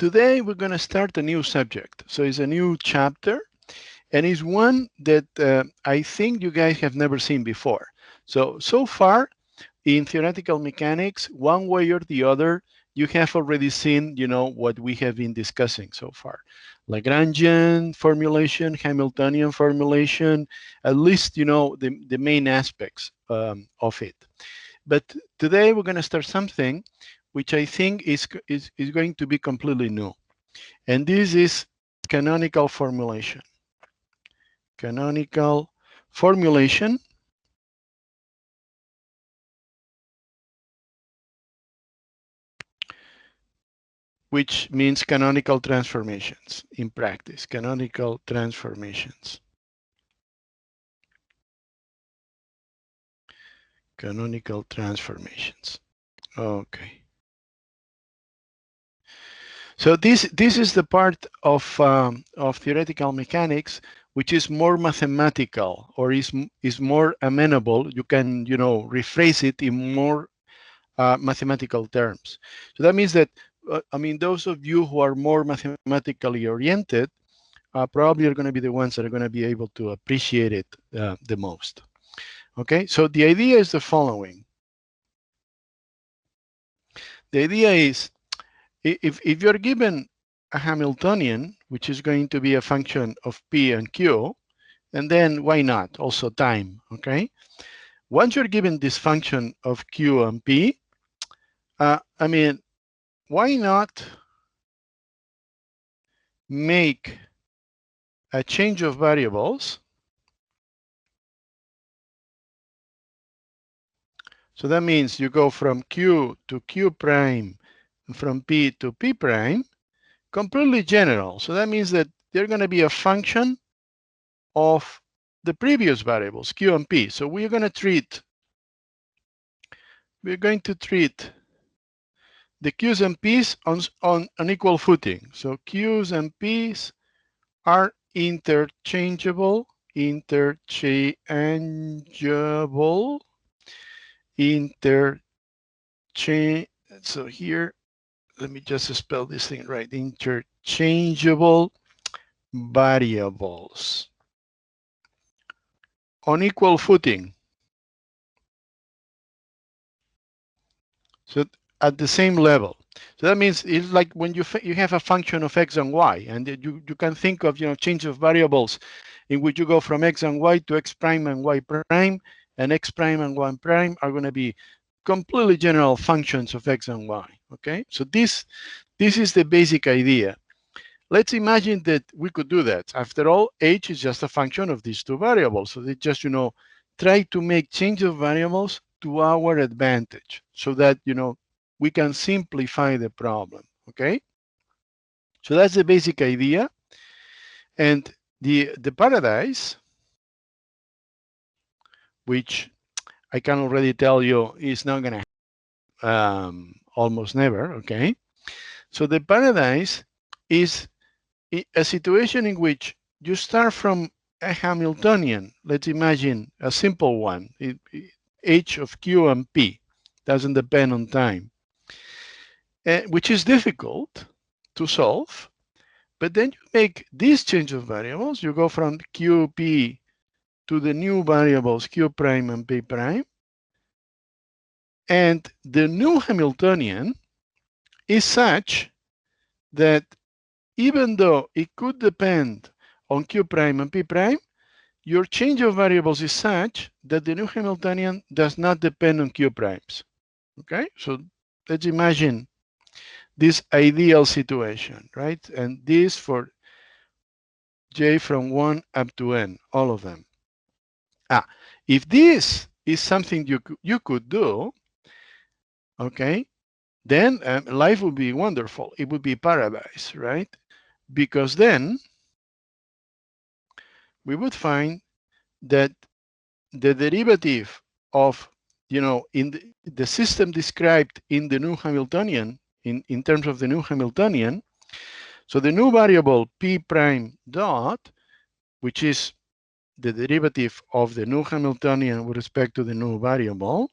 today we're going to start a new subject. So it's a new chapter, and it's one that I think you guys have never seen before. So far in theoretical mechanics, one way or the other, you have already seen, what we have been discussing so far. Lagrangian formulation, Hamiltonian formulation, at least, the main aspects of it. But today we're going to start something which I think is going to be completely new. And this is canonical formulation. Canonical formulation. Which means canonical transformations in practice, canonical transformations. Canonical transformations. Okay. So this is the part of theoretical mechanics which is more mathematical, or is more amenable. You can rephrase it in more mathematical terms. So that means that those of you who are more mathematically oriented probably are going to be the ones that are going to be able to appreciate it the most. Okay, so the idea is the following. The idea is, if you're given a Hamiltonian, which is going to be a function of P and Q, and then why not also time, okay? Once you're given this function of Q and P, why not make a change of variables? So that means you go from Q to Q prime, from P to P prime, completely general. So that means that they're going to be a function of the previous variables, Q and P. So we're going to treat the Q's and P's on an equal footing. So Q's and P's are interchangeable. So here, let me just spell this thing right. Interchangeable variables on equal footing. So at the same level. So that means it's like when you have a function of x and y, and you can think of change of variables in which you go from x and y to x prime and y prime, and x prime and y prime are going to be completely general functions of x and y. Okay, so this is the basic idea. Let's imagine that we could do that. After all, h is just a function of these two variables. So they just try to make change of variables to our advantage, so that we can simplify the problem. Okay, so that's the basic idea. And the paradise, which I can already tell you is not going to almost never. Okay, so the paradise is a situation in which you start from a Hamiltonian. Let's imagine a simple one, h of q and p, doesn't depend on time, which is difficult to solve. But then you make this change of variables. You go from qp to the new variables q prime and p prime. And the new Hamiltonian is such that even though it could depend on q prime and p prime, your change of variables is such that the new Hamiltonian does not depend on q primes. Okay, so let's imagine this ideal situation, right? And this for j from 1 up to n, all of them. If this is something you could do, okay, then life would be wonderful. It would be paradise, right? Because then we would find that the derivative of, in the system described in the new Hamiltonian, in terms of the new Hamiltonian, so the new variable p prime dot, which is the derivative of the new Hamiltonian with respect to the new variable,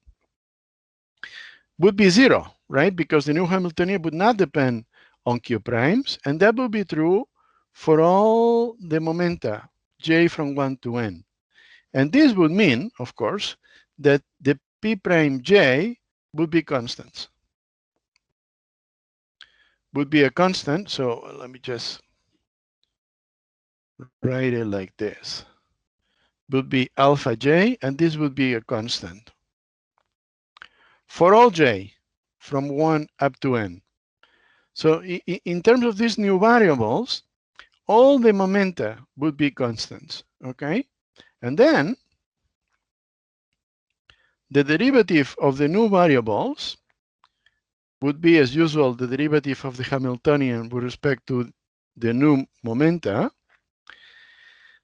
would be 0, right? Because the new Hamiltonian would not depend on Q primes, and that will be true for all the momenta j from 1 to n. And this would mean, of course, that the P prime j would be constants. Would be a constant, so let me just write it like this. Would be alpha j, and this would be a constant. For all j, from 1 up to n. So in terms of these new variables, all the momenta would be constants, okay? And then the derivative of the new variables would be, as usual, the derivative of the Hamiltonian with respect to the new momenta.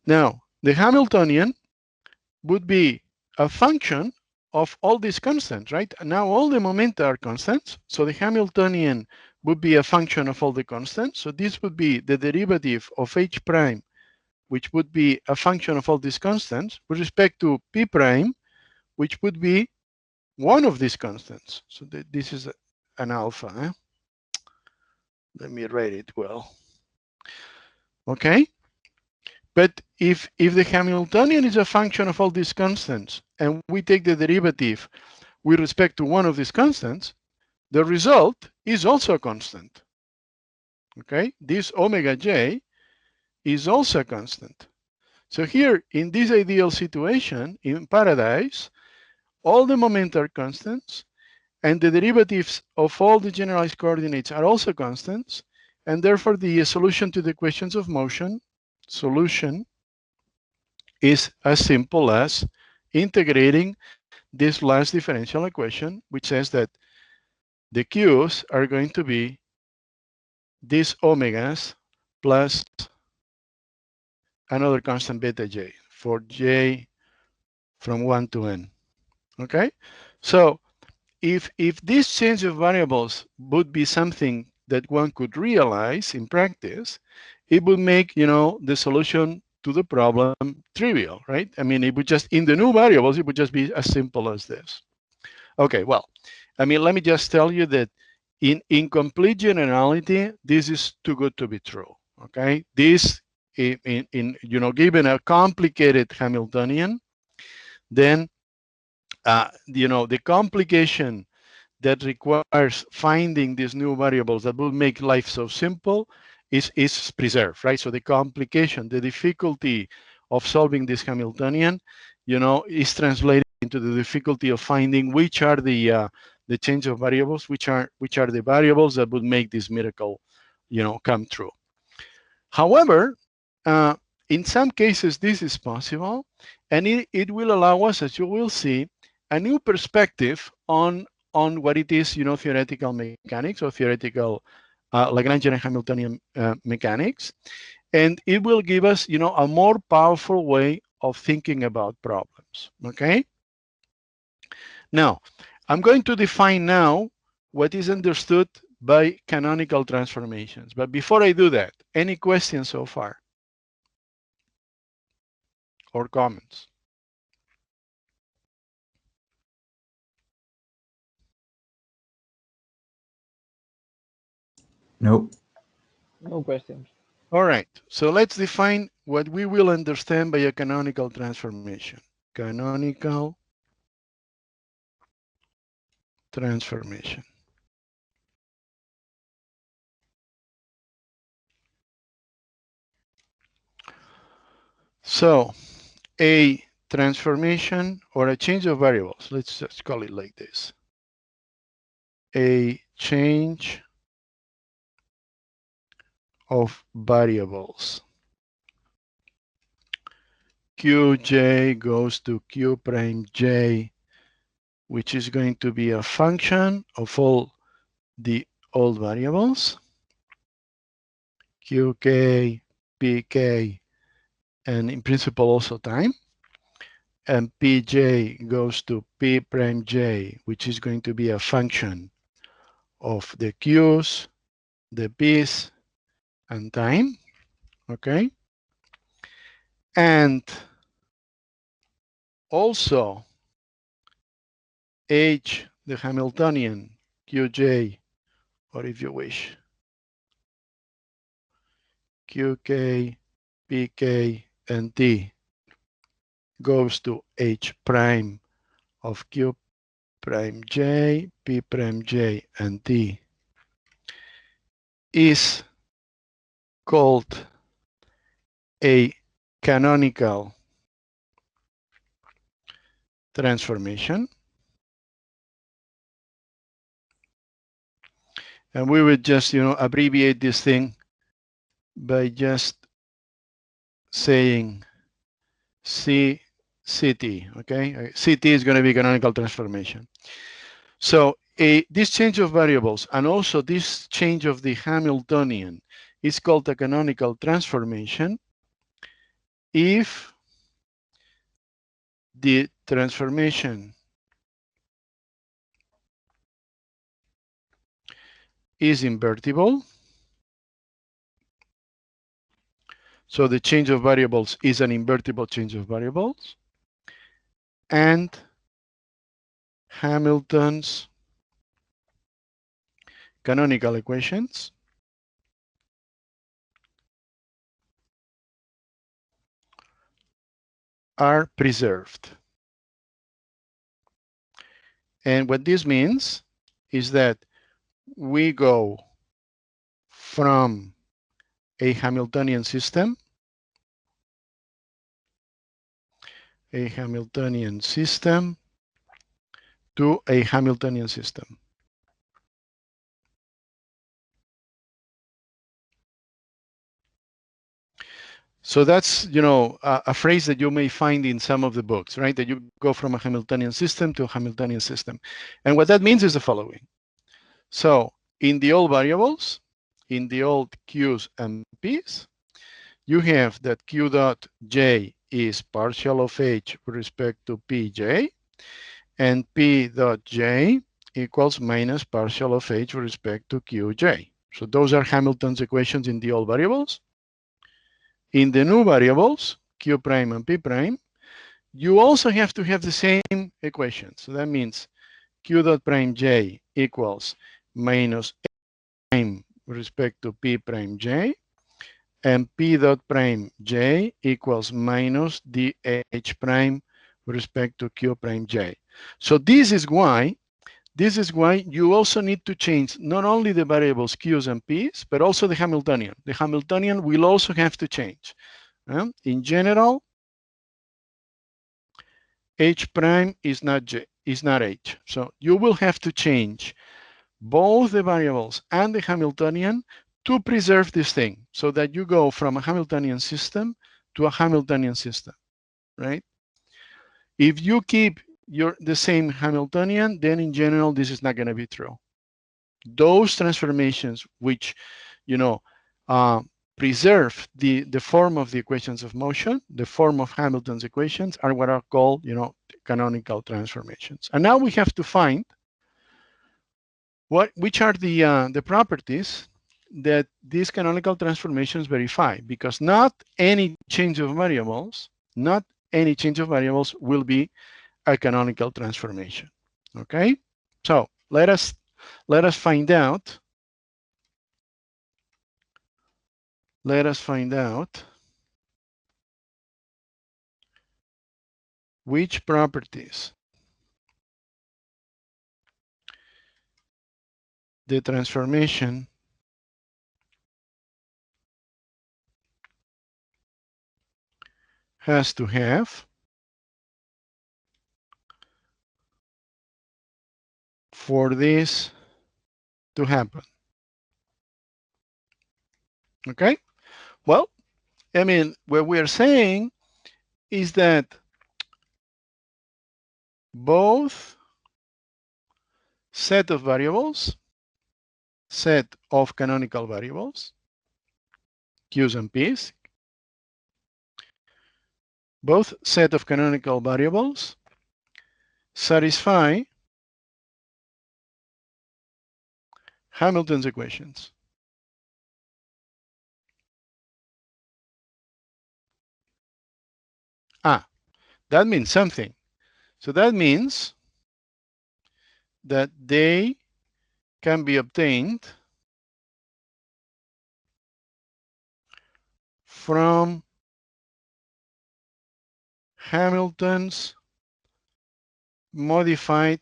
Now, the Hamiltonian would be a function of all these constants, right? Now all the momenta are constants, so the Hamiltonian would be a function of all the constants. So this would be the derivative of h prime, which would be a function of all these constants, with respect to p prime, which would be one of these constants. So this is an alpha. Eh? Let me write it well. Okay? But if the Hamiltonian is a function of all these constants, and we take the derivative with respect to one of these constants, the result is also a constant. Okay? This omega j is also a constant. So here, in this ideal situation, in paradise, all the momenta are constants, and the derivatives of all the generalized coordinates are also constants, and therefore the solution to the questions of motion, solution, is as simple as integrating this last differential equation, which says that the Q's are going to be these omegas plus another constant beta j for j from 1 to n. Okay? So if this change of variables would be something that one could realize in practice, it would make, the solution to the problem trivial, right? I mean, it would just, in the new variables, it would just be as simple as this. Okay, well, I mean, let me just tell you that in complete generality, this is too good to be true, okay? This, given a complicated Hamiltonian, then, the complication that requires finding these new variables that will make life so simple is preserved, right? So the complication, the difficulty of solving this Hamiltonian, is translated into the difficulty of finding which are the change of variables, which are the variables that would make this miracle, come true. However, in some cases, this is possible, and it will allow us, as you will see, a new perspective on what it is, theoretical mechanics or theoretical Lagrangian and Hamiltonian mechanics. And it will give us, a more powerful way of thinking about problems, okay? Now, I'm going to define now what is understood by canonical transformations. But before I do that, any questions so far? Or comments? Nope. No questions. All right, so let's define what we will understand by a canonical transformation. Canonical transformation. So a transformation or a change of variables, let's just call it like this. A change of variables. Qj goes to Q prime j, which is going to be a function of all the old variables. Qk, pk, and in principle also time. And pj goes to p prime j, which is going to be a function of the q's, the p's, and time, okay? And also h, the Hamiltonian, qj, or if you wish, qk, pk, and t goes to h prime of q prime j, p prime j, and t is called a canonical transformation. And we would just, abbreviate this thing by just saying CT, okay? CT is going to be canonical transformation. So this change of variables and also this change of the Hamiltonian is called a canonical transformation if the transformation is invertible. So the change of variables is an invertible change of variables. And Hamilton's canonical equations are preserved. And what this means is that we go from a Hamiltonian system to a Hamiltonian system. So that's, a phrase that you may find in some of the books, right? That you go from a Hamiltonian system to a Hamiltonian system. And what that means is the following. So in the old variables, in the old Q's and P's, you have that Q dot J is partial of H with respect to Pj, and P dot J equals minus partial of H with respect to Qj. So those are Hamilton's equations in the old variables. In the new variables, Q prime and P prime, you also have to have the same equation. So that means Q dot prime J equals minus A prime with respect to P prime J, and P dot prime J equals minus DH prime with respect to Q prime J. So this is why you also need to change not only the variables Q's and P's, but also the Hamiltonian. The Hamiltonian will also have to change. In general, H prime is not H. So you will have to change both the variables and the Hamiltonian to preserve this thing so that you go from a Hamiltonian system to a Hamiltonian system, right? If you keep the same Hamiltonian, then in general, this is not going to be true. Those transformations which, preserve the form of the equations of motion, the form of Hamilton's equations, are what are called, canonical transformations. And now we have to find which are the properties that these canonical transformations verify, because not any change of variables will be a canonical transformation. Okay, so let us find out. Which properties the transformation has to have for this to happen. Okay, well, I mean, what we are saying is that both set of canonical variables, Q's and P's, both set of canonical variables satisfy Hamilton's equations. That means something. So that means that they can be obtained from Hamilton's modified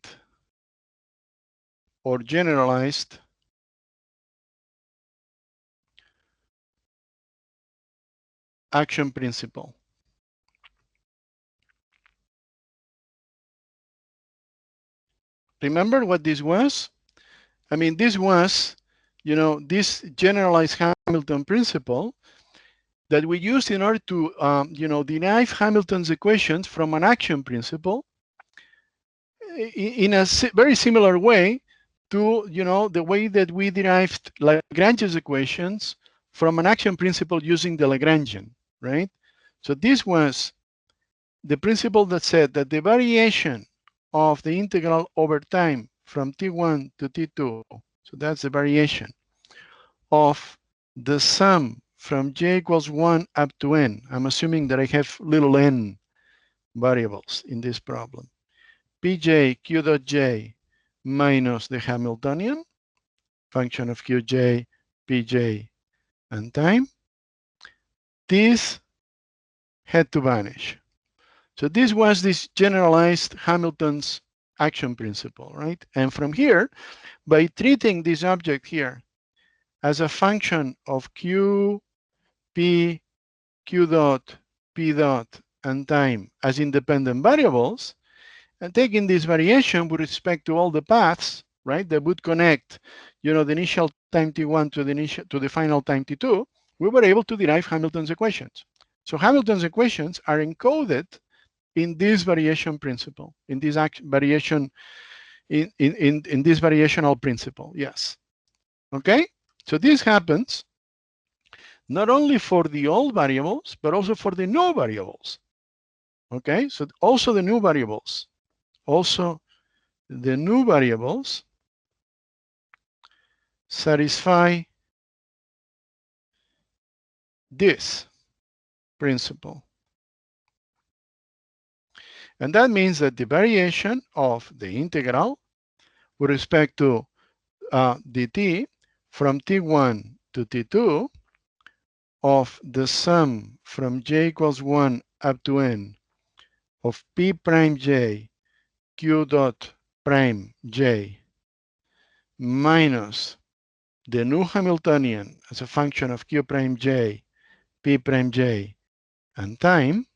or generalized action principle. Remember what this was? I mean, this was, this generalized Hamilton principle that we used in order to, derive Hamilton's equations from an action principle in a very similar way to, the way that we derived Lagrange's equations from an action principle using the Lagrangian, right? So this was the principle that said that the variation of the integral over time from t1 to t2, so that's the variation of the sum from j equals 1 up to n. I'm assuming that I have little n variables in this problem. Pj q dot j minus the Hamiltonian, function of qj, pj, and time. This had to vanish. So this was this generalized Hamilton's action principle, right? And from here, by treating this object here as a function of q, p, q dot, p dot, and time as independent variables, and taking this variation with respect to all the paths, right, that would connect, the initial time t1 to the final time t2, we were able to derive Hamilton's equations. So Hamilton's equations are encoded in this variation principle, in this variation, in this variational principle, yes. Okay, so this happens not only for the old variables, but also for the new variables. Okay, so also the new variables, satisfy this principle. And that means that the variation of the integral with respect to dt from t1 to t2 of the sum from j equals 1 up to n of p prime j q dot prime j minus the new Hamiltonian as a function of q prime j, p prime j, and time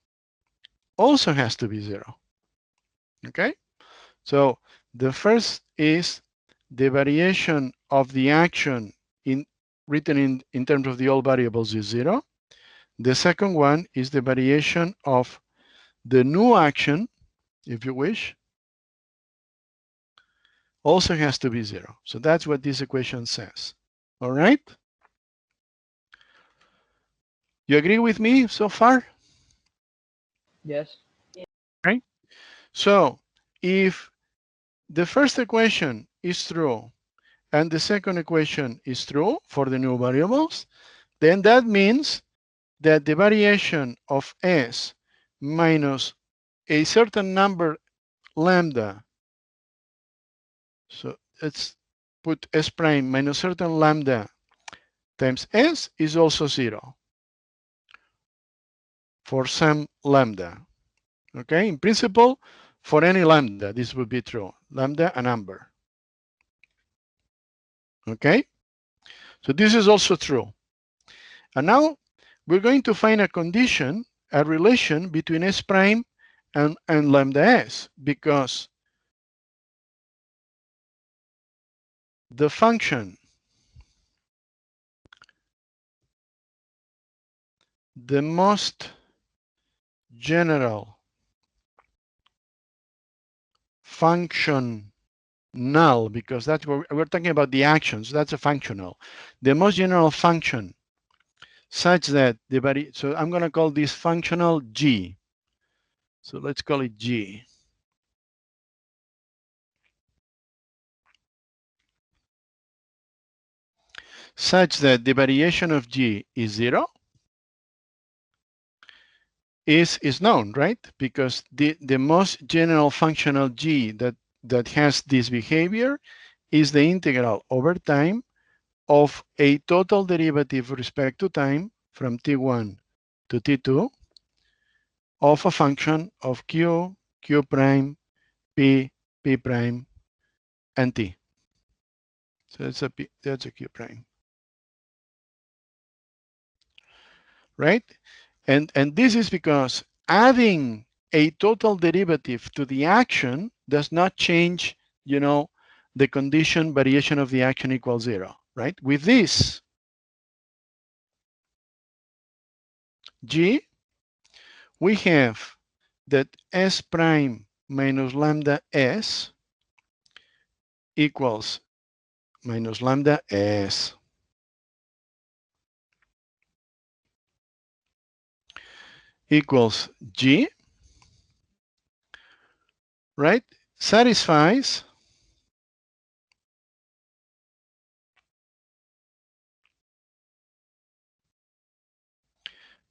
also has to be 0. Okay? So the first is the variation of the action written in terms of the old variables is 0. The second one is the variation of the new action, if you wish, also has to be 0. So that's what this equation says. All right? You agree with me so far? Yes. Right? So if the first equation is true and the second equation is true for the new variables, then that means that the variation of S minus a certain number lambda, so let's put S prime minus certain lambda times S is also 0 for some lambda. Okay, in principle, for any lambda, this would be true, lambda a number. Okay, so this is also true. And now we're going to find a condition, a relation between S prime and lambda S, because the function, the most general function null, because that's what we're talking about, the actions, that's a functional. The most general function such that so I'm going to call this functional G. So let's call it G. Such that the variation of G is 0 is known, right? Because the most general functional G that has this behavior is the integral over time of a total derivative with respect to time from t1 to T2 of a function of Q, Q prime, P, P prime, and T. So that's a Q prime. Right? And this is because adding a total derivative to the action does not change, you know, the condition variation of the action equals 0, right? With this G, we have that S prime minus lambda S equals minus lambda S. Equals G, right? Satisfies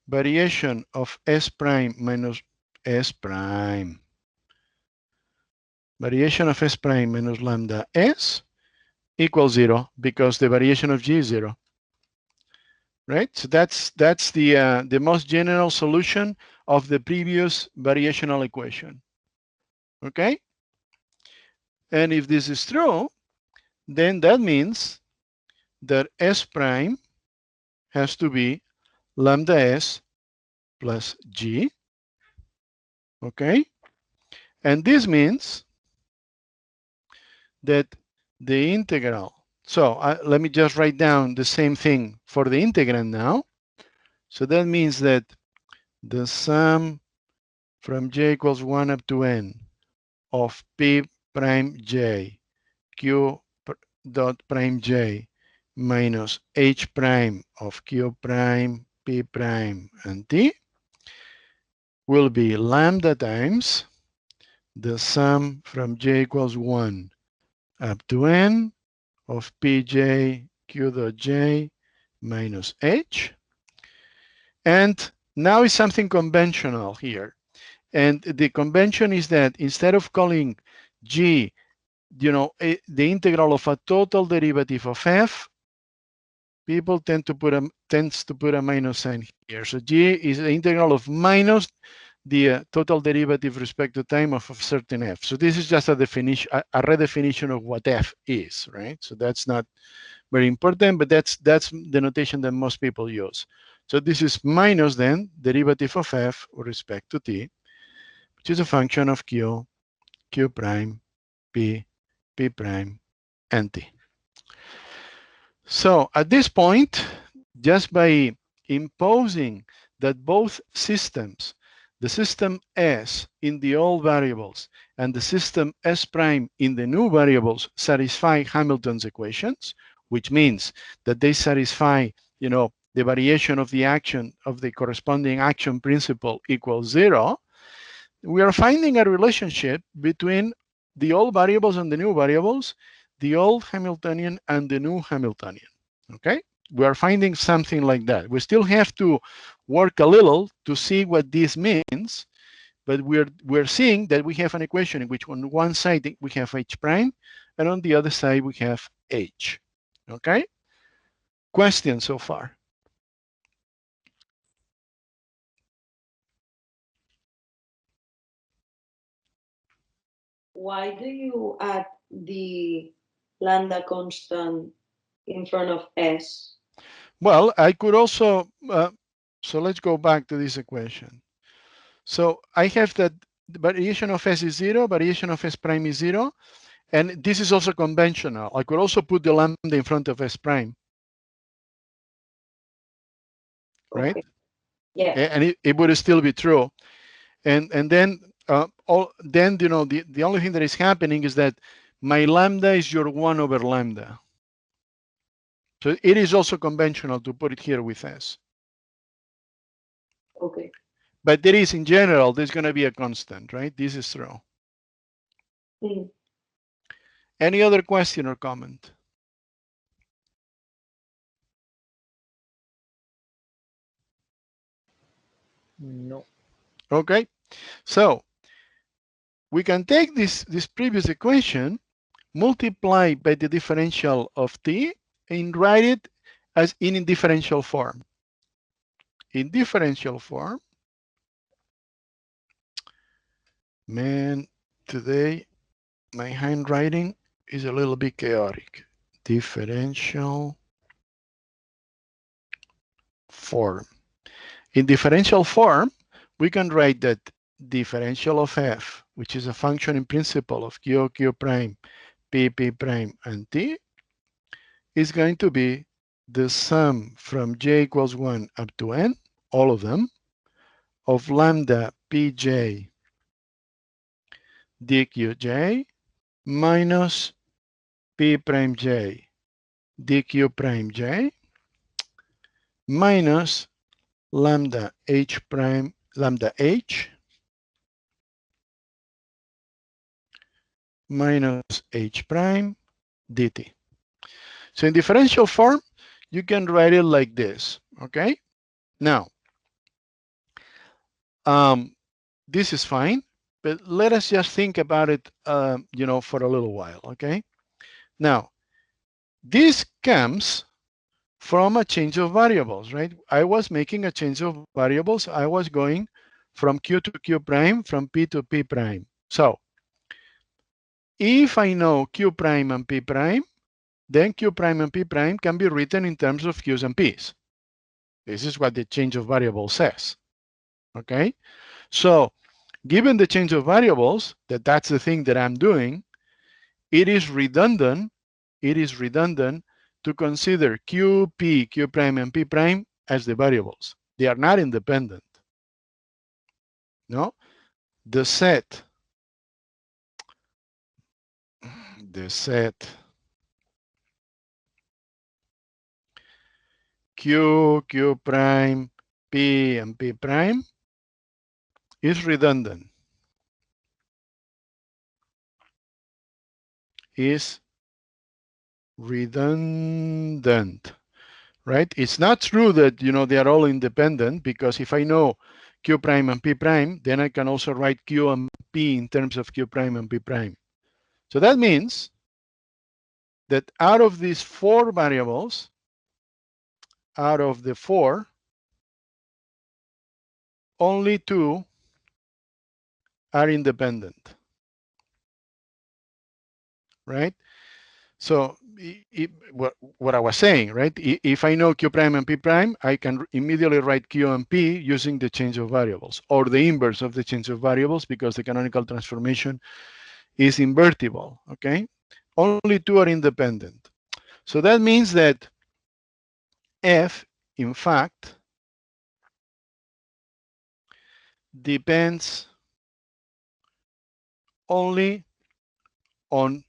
variation of S prime minus S prime. Variation of S prime minus lambda S equals 0 because the variation of G is 0. Right? So that's the most general solution of the previous variational equation. Okay? And if this is true, then that means that S prime has to be lambda S plus G. Okay? And this means that the integral, so let me just write down the same thing for the integrand now. So that means that the sum from j equals 1 up to n of p prime j q dot prime j minus h prime of q prime p prime and t will be lambda times the sum from j equals 1 up to n of pj q dot j minus h. And now is something conventional here. And the convention is that instead of calling g, you know, the integral of a total derivative of f, people tends to put a minus sign here. So g is the integral of minus the total derivative with respect to time of a certain f. So this is just a definition, a redefinition of what f is, right? So that's not very important, but that's the notation that most people use. So this is minus then derivative of f with respect to t, which is a function of q, q prime, p, p prime, and t. So at this point, just by imposing that both systems, the system S in the old variables and the system S prime in the new variables satisfy Hamilton's equations, which means that they satisfy, you know, the variation of the action of the corresponding action principle equals 0, we are finding a relationship between the old variables and the new variables, the old Hamiltonian and the new Hamiltonian, okay? We are finding something like that. We still have to work a little to see what this means, but we're seeing that we have an equation in which on one side we have h prime, and on the other side we have h, okay? Question so far? Why do you add the lambda constant in front of S? Well, I could also, so let's go back to this equation. So I have that the variation of S is 0, variation of S prime is 0, and this is also conventional. I could also put the lambda in front of S prime, right? Okay. Yeah. And it would still be true. And then you know, the only thing that is happening is that my lambda is your 1 over lambda. So it is also conventional to put it here with S. Okay. But there is, in general, there's going to be a constant, right? This is true. Mm. Any other question or comment? No. Okay, so we can take this previous equation, multiply by the differential of t, and write it as in differential form. in differential form, man, today my handwriting is a little bit chaotic. Differential form. In differential form, we can write that differential of f, which is a function in principle of q, q prime, p, p prime, and t, is going to be the sum from j equals 1 up to n, all of them, of lambda pj dqj minus p prime j dq prime j minus lambda h prime lambda h minus h prime dt. So in differential form, you can write it like this, okay? Now, this is fine, but let us just think about it, for a little while, okay? Now, this comes from a change of variables, right? I was making a change of variables. I was going from q to q prime, from p to p prime. So if I know q prime and p prime, then q prime and p prime can be written in terms of q's and p's. This is what the change of variables says, okay? So given the change of variables, that's the thing that I'm doing, it is redundant to consider q, p, q prime, and p prime as the variables. They are not independent. No? The set q, q prime, p, and p prime is redundant. Right? It's not true that, they are all independent, because if I know q prime and p prime, then I can also write q and p in terms of q prime and p prime. So that means that out of these 4 variables, out of the 4, only 2 are independent, right? So what I was saying, right? If I know q prime and p prime, I can immediately write q and p using the change of variables, or the inverse of the change of variables, because the canonical transformation is invertible, okay? Only 2 are independent. So that means that f, in fact, depends only on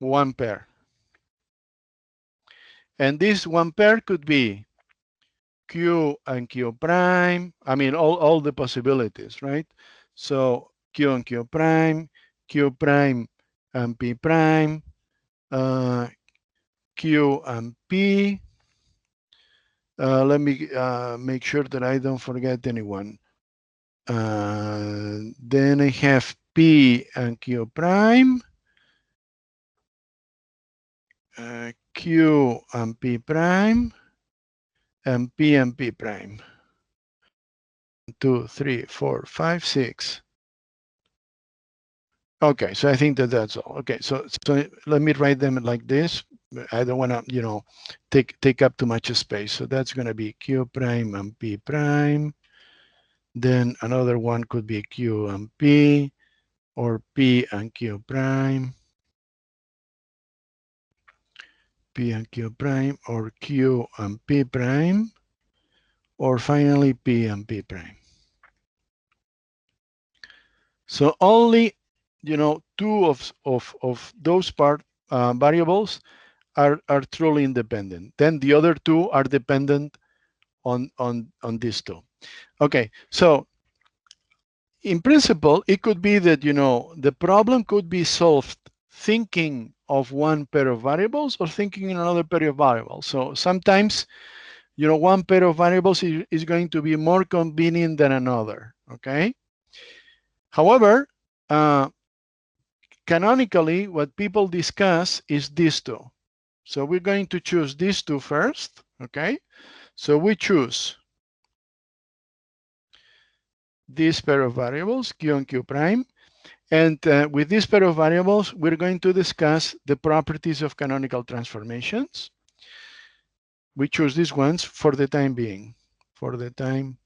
1 pair. And this 1 pair could be q and q prime. I mean, all the possibilities, right? So q and q prime and p prime, q and p. Let me make sure that I don't forget anyone. Then I have p and q prime, q and p prime, and p prime. 2, 3, 4, 5, 6. Okay, so I think that's all. Okay, so let me write them like this. I don't want to, take up too much space. So that's going to be q prime and p prime. Then another one could be q and p, or p and q prime, p and q prime, or q and p prime, or finally p and p prime. So only, 2 of those variables are truly independent. Then the other 2 are dependent on these 2. Okay, so in principle, it could be that, the problem could be solved thinking of 1 pair of variables or thinking in another pair of variables. So sometimes, 1 pair of variables is going to be more convenient than another, okay? However, canonically, what people discuss is these 2. So we're going to choose these 2 first, okay? So we choose this pair of variables, Q and Q prime. And with this pair of variables, we're going to discuss the properties of canonical transformations. We choose these ones for the time being. For the time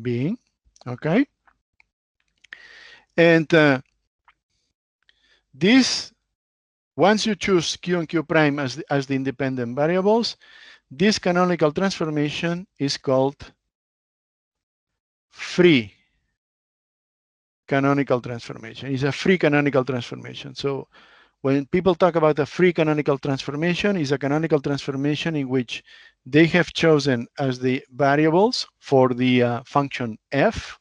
being, okay? And this, once you choose Q and Q prime as the independent variables, this canonical transformation is called free canonical transformation. It's a free canonical transformation. So when people talk about a free canonical transformation, it's a canonical transformation in which they have chosen as the variables for the function f,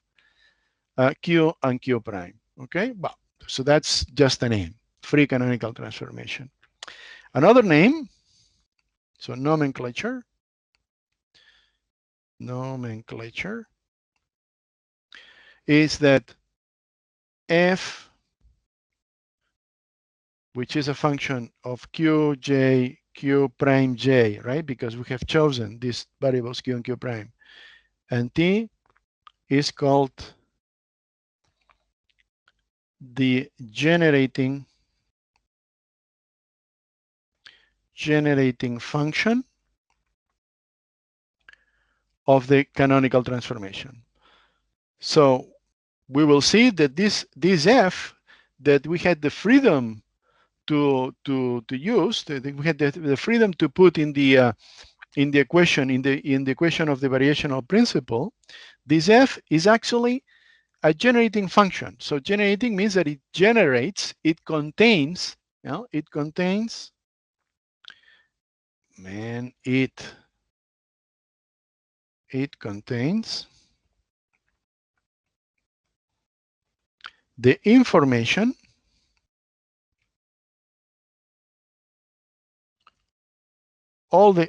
Q and Q prime, okay? Well, so that's just a name, free canonical transformation. Another name, so nomenclature, is that f, which is a function of q, j, q prime j, right? Because we have chosen these variables q and q prime. And t is called the generating function of the canonical transformation. So we will see that this f that we had the freedom to use, that we had the freedom to put in the equation, in the equation of the variational principle, this f is actually a generating function. So generating means that it generates, it contains, you know, it contains, it contains the information all the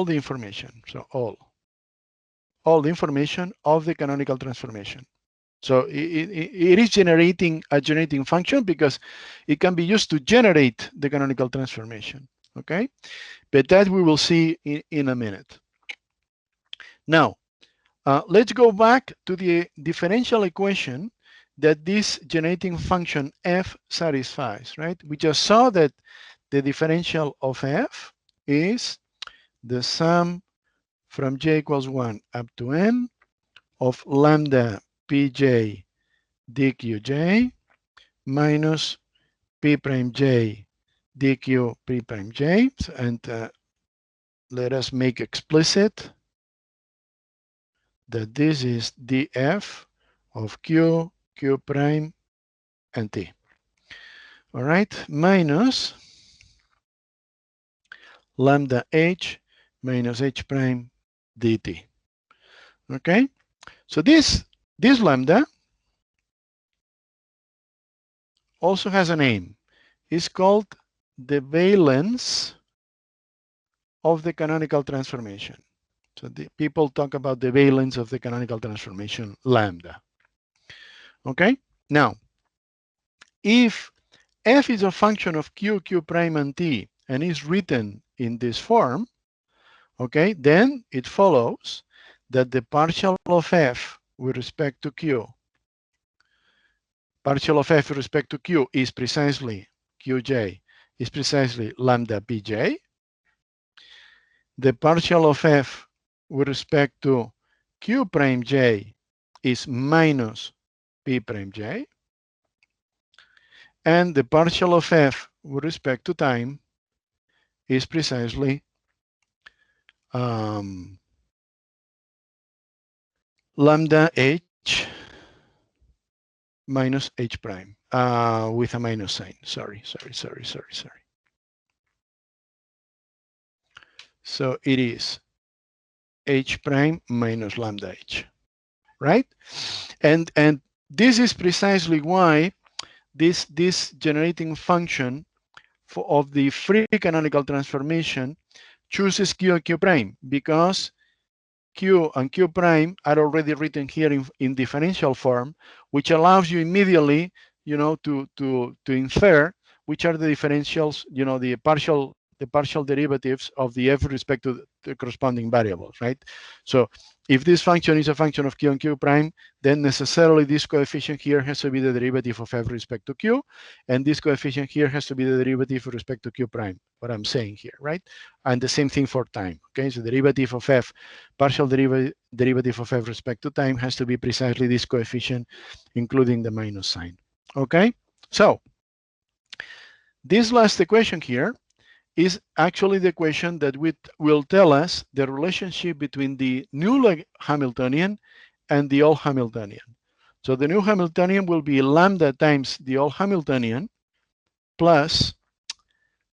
information. So all the information of the canonical transformation. So it is generating a generating function because it can be used to generate the canonical transformation, okay? But that we will see in a minute. Now, let's go back to the differential equation that this generating function f satisfies, right? We just saw that the differential of f is the sum from j equals 1 up to n of lambda pj dqj minus p prime j dq p prime j. And let us make explicit that this is df of q, q prime, and t. All right, minus lambda h minus h prime dt. Okay, so this lambda also has a name. It's called the valence of the canonical transformation. So the people talk about the valence of the canonical transformation lambda. Okay, now if f is a function of q, q prime, and t, and is written in this form, okay, then it follows that the partial of f with respect to q, partial of f with respect to q is precisely qj, is precisely lambda pj. The partial of f with respect to q prime j is minus p prime j. And the partial of f with respect to time is precisely lambda h minus h prime with a minus sign. Sorry. So it is h prime minus lambda h, right? And this is precisely why this generating function of the free canonical transformation chooses q and q prime, because q and q prime are already written here in differential form, which allows you immediately, you know, to infer which are the differentials, you know, the partial the partial derivatives of the f with respect to the corresponding variables, right? So if this function is a function of q and q prime, then necessarily this coefficient here has to be the derivative of f with respect to q, and this coefficient here has to be the derivative with respect to q prime, what I'm saying here, right? And the same thing for time, okay? So the derivative of f, partial derivative of f with respect to time has to be precisely this coefficient, including the minus sign, okay? So this last equation here is actually the equation that will tell us the relationship between the new Hamiltonian and the old Hamiltonian. So the new Hamiltonian will be lambda times the old Hamiltonian plus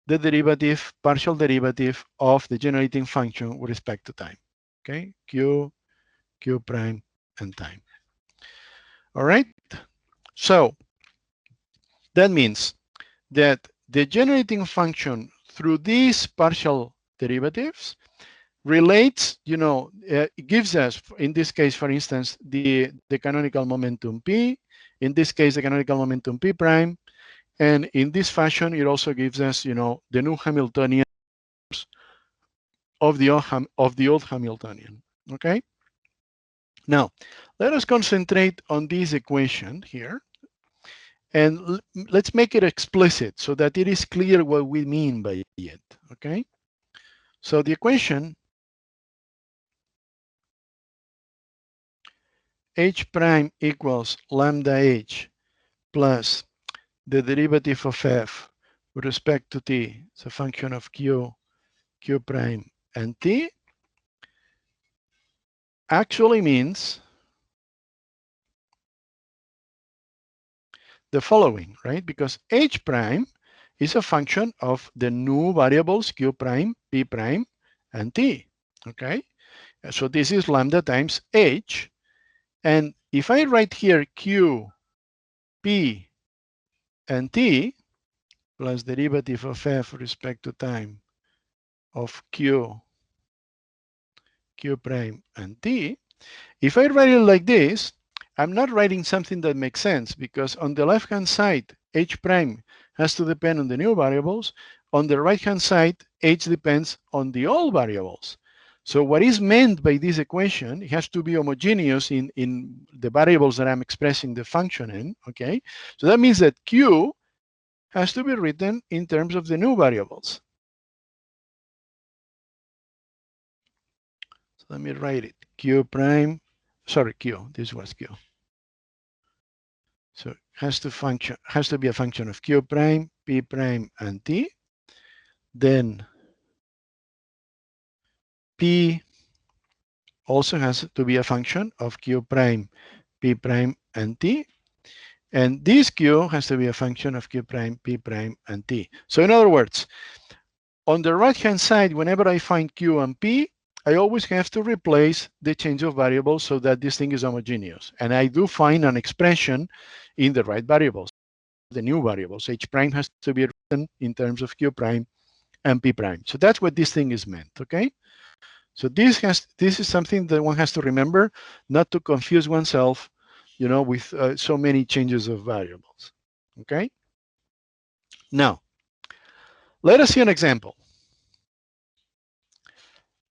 the derivative, partial derivative of the generating function with respect to time. Okay, q prime, and time. All right, so that means that the generating function through these partial derivatives relates, it gives us, in this case, for instance, the canonical momentum P, in this case, the canonical momentum P prime, and in this fashion, it also gives us, the new Hamiltonian of the old Hamiltonian, okay? Now, let us concentrate on this equation here, and let's make it explicit so that it is clear what we mean by it, okay? So the equation h prime equals lambda h plus the derivative of f with respect to t, it's a function of q prime, and t actually means the following, right? Because h prime is a function of the new variables q prime, p prime, and t, okay? So this is lambda times h. And if I write here q, p, and t, plus derivative of f with respect to time of q prime, and t, if I write it like this, I'm not writing something that makes sense, because on the left-hand side, h prime has to depend on the new variables. On the right-hand side, h depends on the old variables. So what is meant by this equation, it has to be homogeneous in the variables that I'm expressing the function in, okay? So that means that q has to be written in terms of the new variables. So let me write it, q prime, sorry, q, this was q. So it has to be a function of q prime, p prime, and t. Then p also has to be a function of q prime, p prime, and t. And this q has to be a function of q prime, p prime, and t. So in other words, on the right-hand side, whenever I find q and p, I always have to replace the change of variables so that this thing is homogeneous. And I do find an expression in the right variables, the new variables. H prime has to be written in terms of q prime and p prime. So that's what this thing is meant, okay? So this is something that one has to remember, not to confuse oneself, with so many changes of variables, okay? Now, let us see an example.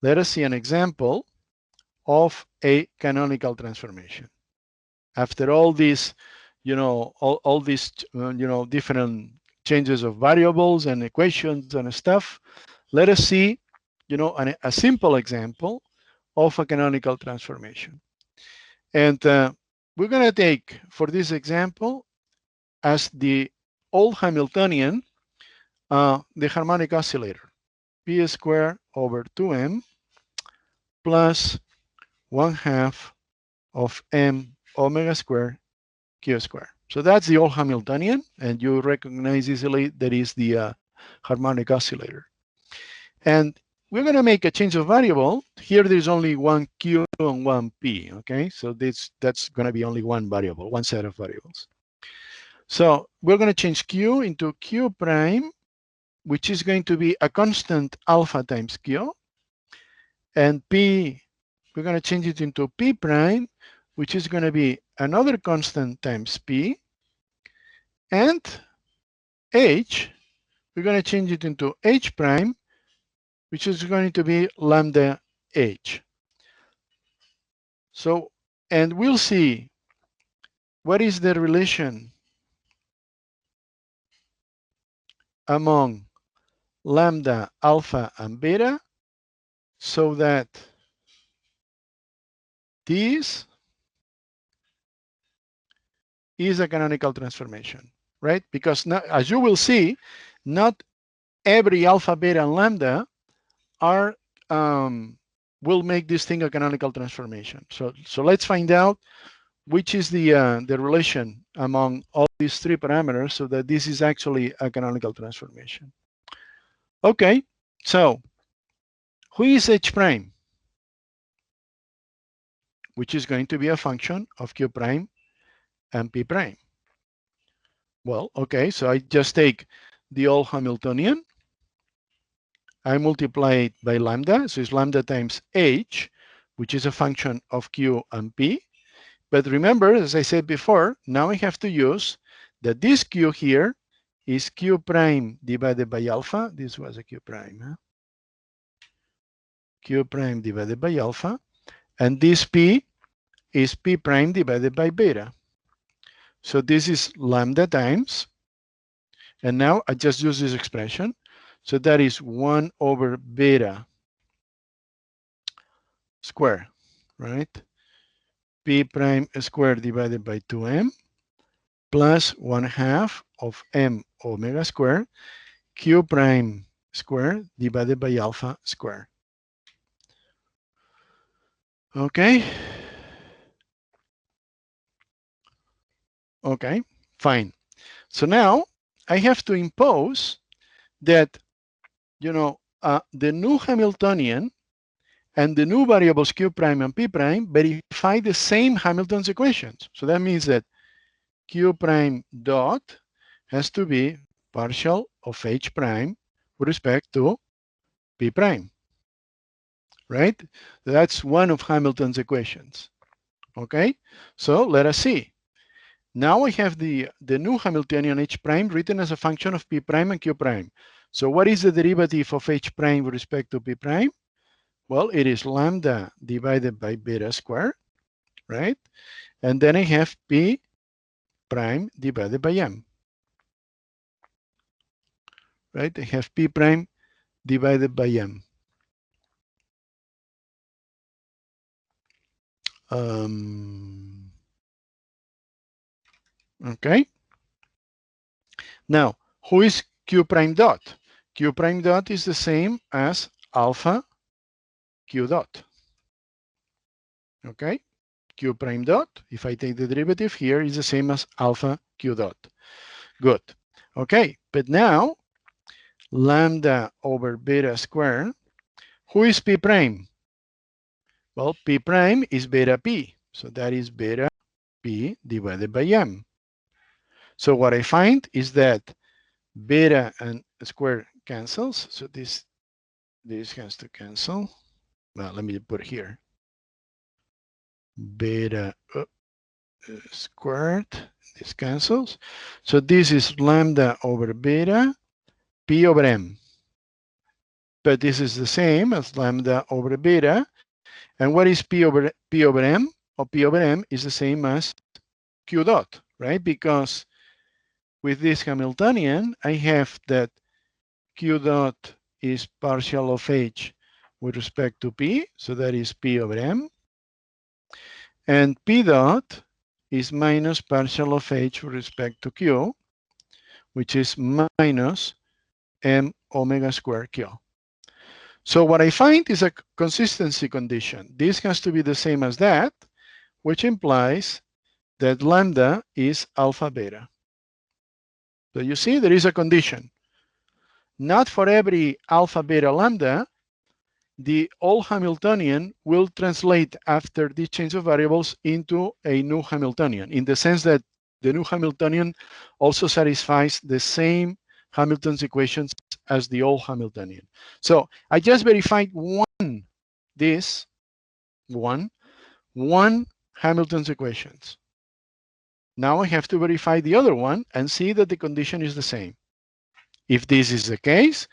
Let us see an example of a canonical transformation. After all these, all these, different changes of variables and equations and stuff, let us see, a simple example of a canonical transformation. And we're going to take, for this example, as the old Hamiltonian, the harmonic oscillator, p squared over 2m plus 1/2 of m omega squared q squared. So that's the old Hamiltonian, and you recognize easily that is the harmonic oscillator. And we're going to make a change of variable. Here there's only one q and one p, okay? So that's going to be only one variable, one set of variables. So we're going to change q into q prime, which is going to be a constant alpha times q. And p, we're going to change it into p prime, which is going to be another constant times p. And h, we're going to change it into h prime, which is going to be lambda h. So, and we'll see what is the relation among lambda, alpha, and beta, so that this is a canonical transformation, right? Because now, as you will see, not every alpha, beta, and lambda are will make this thing a canonical transformation. So let's find out which is the relation among all these three parameters so that this is actually a canonical transformation. Okay, so who is H prime? Which is going to be a function of Q prime and P prime. Well, okay, so I just take the old Hamiltonian, I multiply it by lambda, so it's lambda times H, which is a function of Q and P. But remember, as I said before, now I have to use that this Q here is Q prime divided by alpha. This was a Q prime. Huh? Q prime divided by alpha. And this P is P prime divided by beta. So this is lambda times. And now I just use this expression. So that is 1 over beta square, right? P prime squared divided by 2m plus 1/2 of m omega squared Q prime squared divided by alpha squared. Okay. Okay, fine. So now I have to impose that, you know, the new Hamiltonian and the new variables Q prime and P prime verify the same Hamilton's equations. So that means that Q prime dot has to be partial of H prime with respect to P prime, right? That's one of Hamilton's equations. Okay, so let us see. Now I have the new Hamiltonian H prime written as a function of P prime and Q prime. So what is the derivative of H prime with respect to P prime? Well, it is lambda divided by beta squared, right? And then I have P prime divided by m, right? I have P prime divided by m. Okay. Now, who is Q prime dot? Q prime dot is the same as alpha Q dot. Okay. Q prime dot, if I take the derivative here, is the same as alpha Q dot. Good. Okay, but now lambda over beta squared. Who is P prime? Well, P prime is beta P. So that is beta P divided by m. So what I find is that beta and square cancels. So this has to cancel. Well, let me put here. Beta squared, this cancels. So this is lambda over beta, P over m. But this is the same as lambda over beta. And what is P over m? Or P over m is the same as Q dot, right? Because with this Hamiltonian, I have that Q dot is partial of H with respect to P. So that is P over m. And P dot is minus partial of H with respect to Q, which is minus m omega squared Q. So what I find is a consistency condition. This has to be the same as that, which implies that lambda is alpha beta. So you see, there is a condition. Not for every alpha beta lambda, the old Hamiltonian will translate after this change of variables into a new Hamiltonian, in the sense that the new Hamiltonian also satisfies the same Hamilton's equations as the old Hamiltonian. So I just verified one Hamilton's equations. Now I have to verify the other one and see that the condition is the same. If this is the case,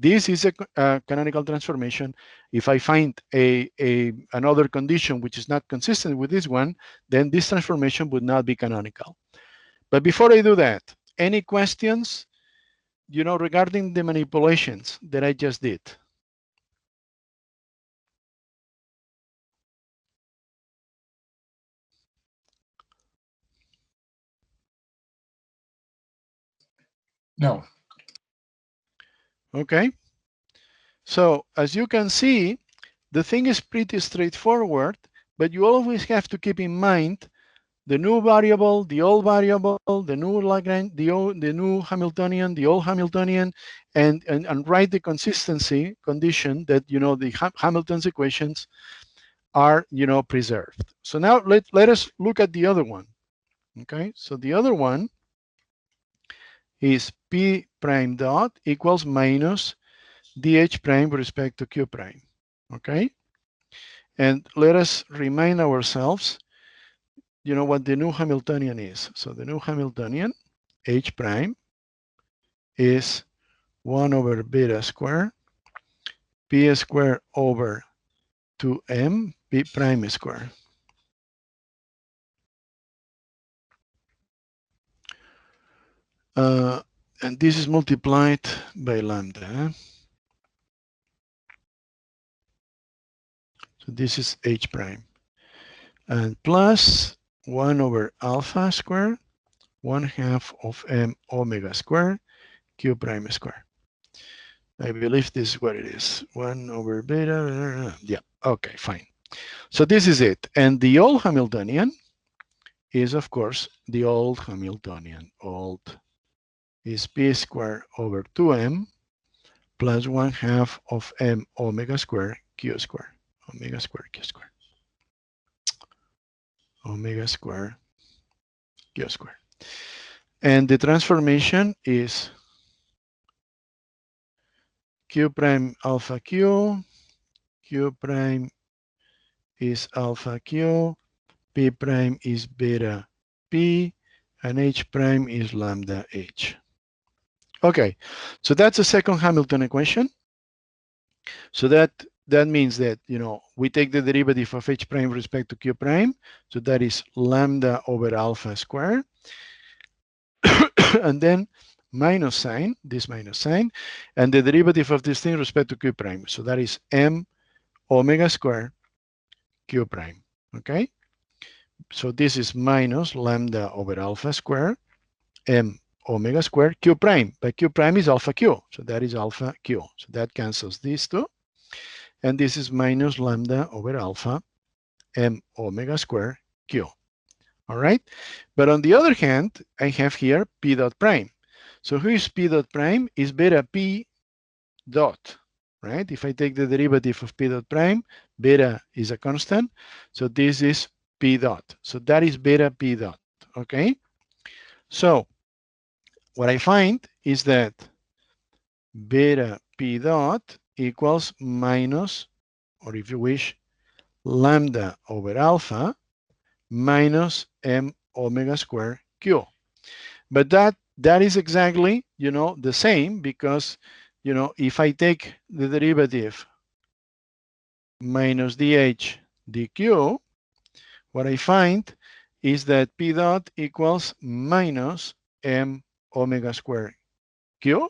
This is a canonical transformation. If I find another condition which is not consistent with this one, then this transformation would not be canonical. But before I do that, any questions, regarding the manipulations that I just did? No. Okay. So as you can see, the thing is pretty straightforward, but you always have to keep in mind the new variable, the old variable, the new Lagrange, the new Hamiltonian, the old Hamiltonian, and write the consistency condition that the Hamilton's equations are preserved. So now let us look at the other one. Okay, so the other one is P prime dot equals minus DH prime with respect to Q prime. Okay, and let us remind ourselves what the new Hamiltonian is. So the new Hamiltonian, H prime, is 1 over beta square, P square over 2M, P prime square. And this is multiplied by lambda. So this is H prime. And plus 1 over alpha square, 1/2 of M omega square, Q prime square. I believe this is what it is. 1 over beta. Yeah, okay, fine. So this is it. And the old Hamiltonian is, of course, the old Hamiltonian. Old is P square over 2M plus 1/2 of M omega square Q square. Omega square Q square. Omega square Q square. And the transformation is Q prime alpha Q, Q prime is alpha Q, P prime is beta P, and H prime is lambda H. Okay, so that's the second Hamilton equation. So that means that, we take the derivative of H prime with respect to Q prime. So that is lambda over alpha squared. And then minus sign, this minus sign, and the derivative of this thing with respect to Q prime. So that is M omega squared Q prime, okay? So this is minus lambda over alpha squared, M omega squared Q prime, but Q prime is alpha Q, so that is alpha Q. So that cancels these two. And this is minus lambda over alpha M omega squared Q. All right. But on the other hand, I have here P dot prime. So who is P dot prime? Is beta P dot, right? If I take the derivative of P dot prime, beta is a constant. So this is P dot. So that is beta P dot, okay? So what I find is that beta P dot equals minus, or if you wish, lambda over alpha minus M omega squared Q. But that is exactly, the same because, if I take the derivative minus dH dq, what I find is that P dot equals minus M omega squared Q.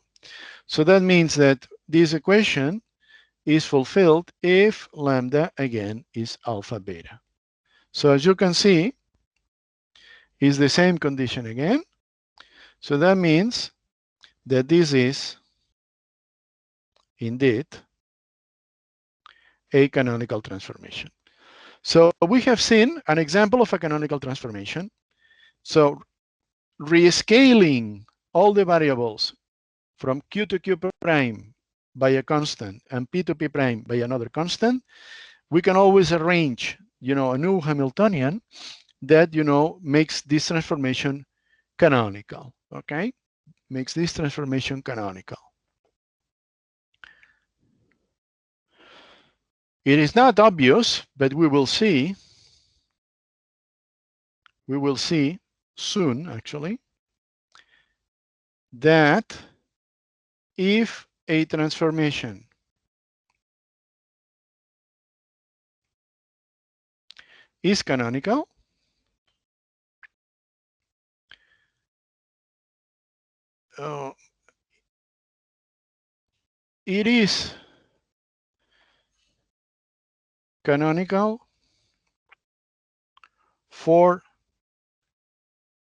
So that means that this equation is fulfilled if lambda, again, is alpha beta. So as you can see, is the same condition again. So that means that this is indeed a canonical transformation. So we have seen an example of a canonical transformation. So rescaling all the variables from Q to Q prime by a constant and P to P prime by another constant, we can always arrange, a new Hamiltonian that, makes this transformation canonical, okay? Makes this transformation canonical. It is not obvious, but we will see. We will see soon, actually, that if a transformation is canonical, it is canonical for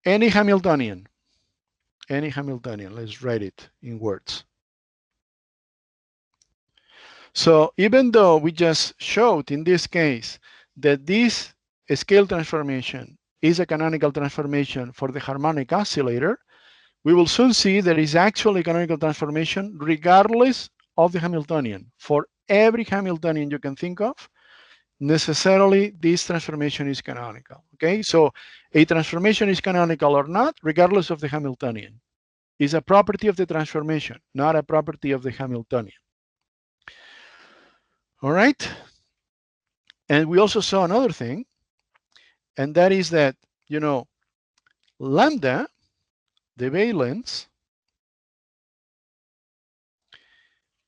any Hamiltonian. Any Hamiltonian, let's write it in words. So even though we just showed in this case that this scale transformation is a canonical transformation for the harmonic oscillator, we will soon see there is actually a canonical transformation regardless of the Hamiltonian. For every Hamiltonian you can think of, necessarily this transformation is canonical. Okay, so a transformation is canonical or not, regardless of the Hamiltonian. Is a property of the transformation, not a property of the Hamiltonian. All right. And we also saw another thing, and that is that, you know, lambda, the valence,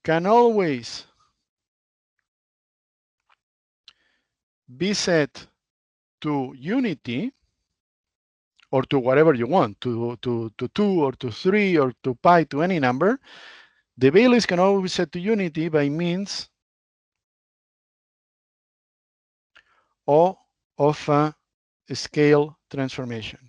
can always be set to unity, or to whatever you want, to 2 or to 3 or to pi, to any number. The valence can always be set to unity by means of a scale transformation.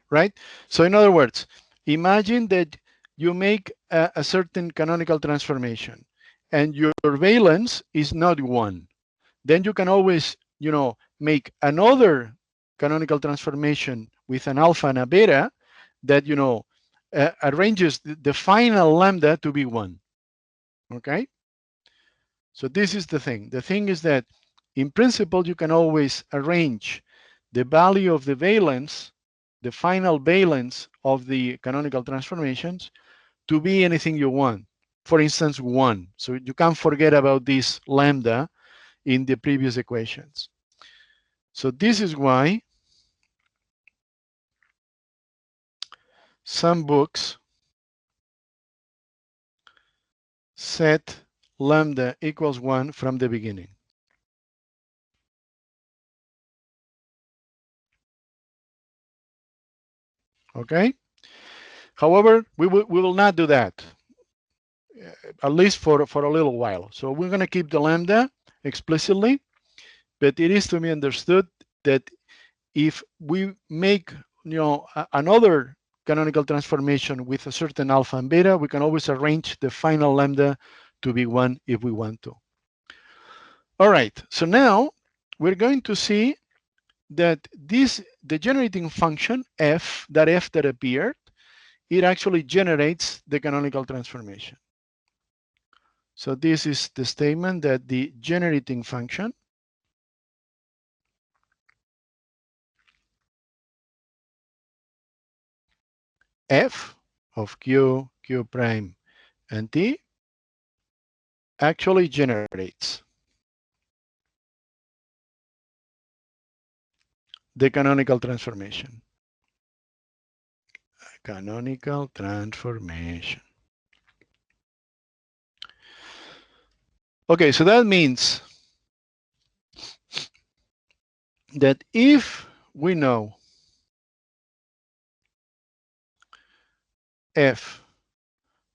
Right? So in other words, imagine that you make a certain canonical transformation and your valence is not 1. Then you can always, you know, make another canonical transformation with an alpha and a beta that, you know, arranges the final lambda to be 1. Okay? So this is the thing. The thing is that in principle, you can always arrange the value of the valence, the final valence of the canonical transformations, to be anything you want. For instance, 1. So you can't forget about this lambda in the previous equations. So this is why some books set lambda equals 1 from the beginning. Okay? However, we will not do that, at least for a little while. So we're going to keep the lambda explicitly, but it is to be understood that if we make, you know, another canonical transformation with a certain alpha and beta, we can always arrange the final lambda to be 1 if we want to. All right, so now we're going to see that the generating function f that appeared, it actually generates the canonical transformation. So this is the statement that the generating function f of q, q prime, and t actually generates the canonical transformation. Canonical transformation. Okay, so that means that if we know f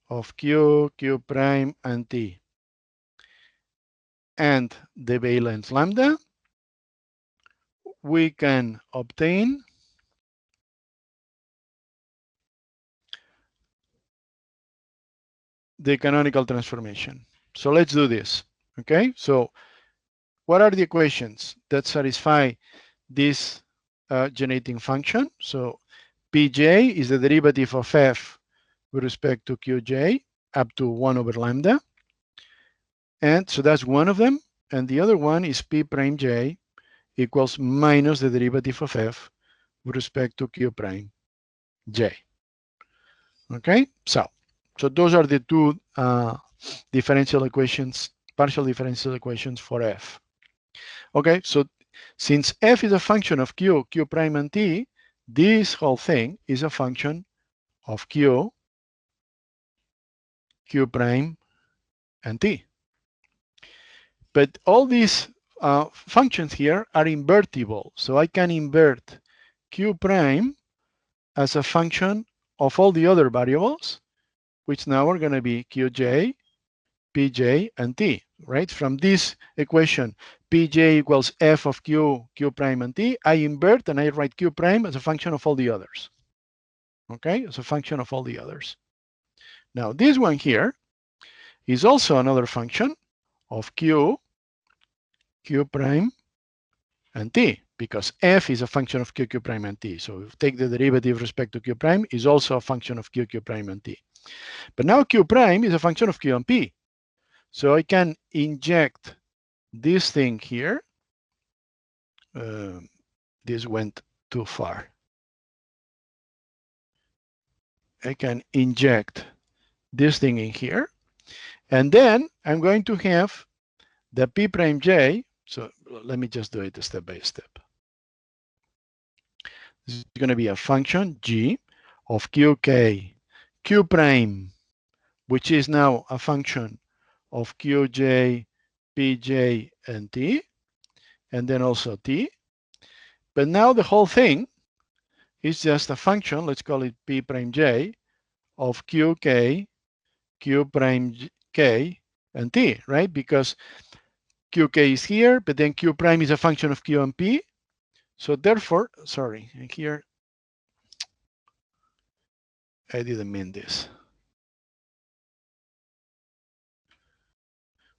of q, q prime, and t, and the valence lambda, we can obtain the canonical transformation. So let's do this. Okay, so what are the equations that satisfy this generating function? So pj is the derivative of f with respect to qj up to 1 over lambda. And so that's one of them. And the other one is p prime j equals minus the derivative of f with respect to q prime j. Okay, so those are the two differential equations, partial differential equations for f. Okay, so since f is a function of q, q prime, and t, this whole thing is a function of Q, Q prime, and T. But all these functions here are invertible. So I can invert Q prime as a function of all the other variables, which now are going to be Qj, Pj, and T, right? From this equation, Pj equals f of Q, Q prime, and T, I invert and I write Q prime as a function of all the others. Okay, as a function of all the others. Now, this one here is also another function of Q, Q prime, and T, because f is a function of Q, Q prime, and T. So if you take the derivative with respect to Q prime, is also a function of Q, Q prime, and T. But now Q prime is a function of Q and P. So I can inject this thing here. This went too far. I can inject this thing in here. And then I'm going to have the P prime J. So let me just do it step by step. This is going to be a function G of QK, Q prime, which is now a function of Qj, Pj, and T, and then also T. But now the whole thing is just a function, let's call it P prime J, of Qk, Q prime K, and T, right? Because Qk is here, but then Q prime is a function of Q and P. So therefore, sorry, and here, I didn't mean this.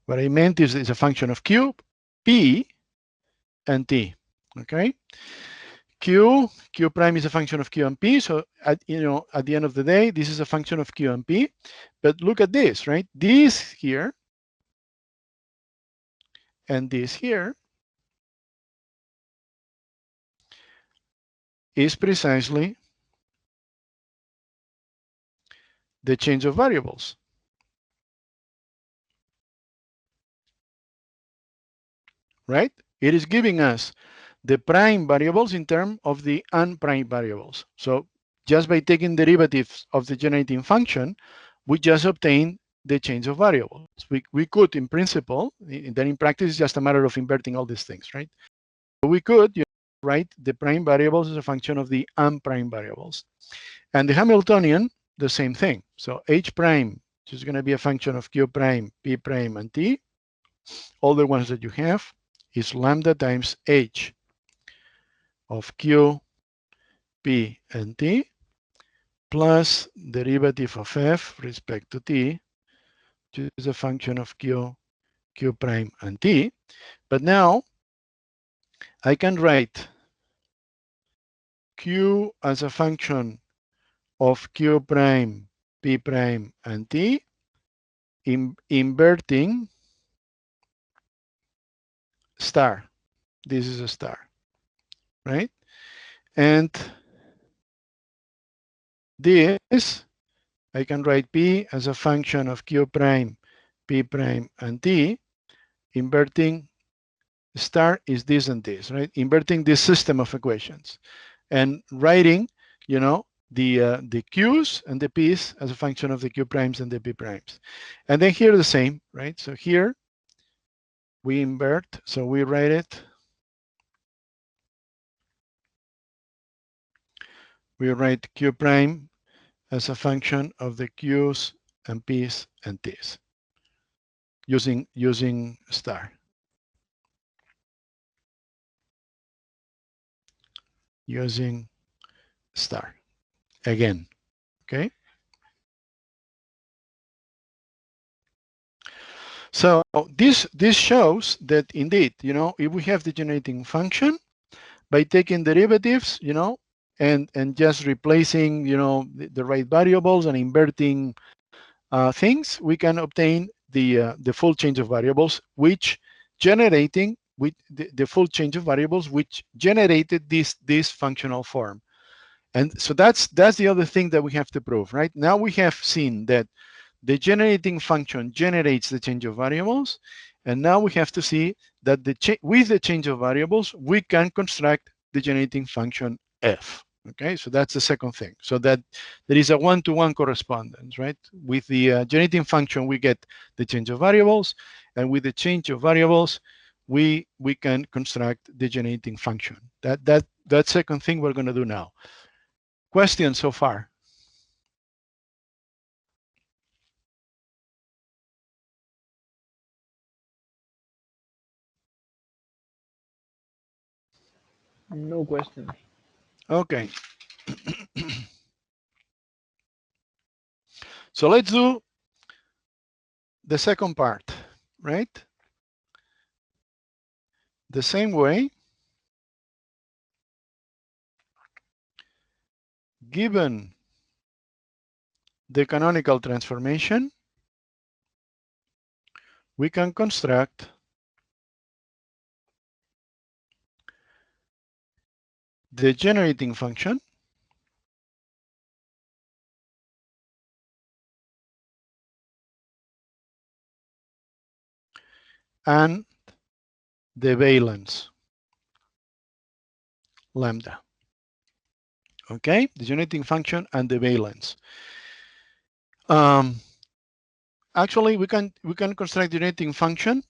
What I meant is it's a function of Q, P, and T, okay? Q prime is a function of Q and P. So at the end of the day, this is a function of Q and P. But look at this, right? This here and this here is precisely the change of variables. Right? It is giving us the prime variables in terms of the unprime variables. So just by taking derivatives of the generating function, we just obtain the change of variables. We could, in principle, then in practice, it's just a matter of inverting all these things, right? So we could write the prime variables as a function of the unprime variables. And the Hamiltonian, the same thing. So H prime, which is going to be a function of Q prime, P prime, and T, all the ones that you have, is lambda times H of Q, P, and T, plus derivative of F respect to T, which is a function of Q, Q prime, and T. But now I can write Q as a function of Q prime, P prime, and T, inverting star. This is a star, right? And this, I can write P as a function of Q prime, P prime, and T. Inverting star is this and this, right? Inverting this system of equations and writing, the Q's and the P's as a function of the Q primes and the P primes. And then here the same, right? So here we invert, so we write it. We write Q prime as a function of the Q's and P's and T's using star. Using star again, okay? So this shows that indeed, if we have the generating function, by taking derivatives, and just replacing, the right variables and inverting things, we can obtain the full change of variables, which generating with the full change of variables, which generated this functional form. And so that's the other thing that we have to prove, right? Now we have seen that the generating function generates the change of variables, and now we have to see that with the change of variables, we can construct the generating function f, Okay, so that's the second thing. So that there is a one-to-one correspondence, right? With the generating function, we get the change of variables, and with the change of variables, we can construct the generating function. That second thing we're going to do now. Questions so far? No question. Okay. So let's do the second part, right? The same way, given the canonical transformation, we can construct the generating function and the valence lambda. Okay, the generating function and the valence. Actually, we can construct the generating function,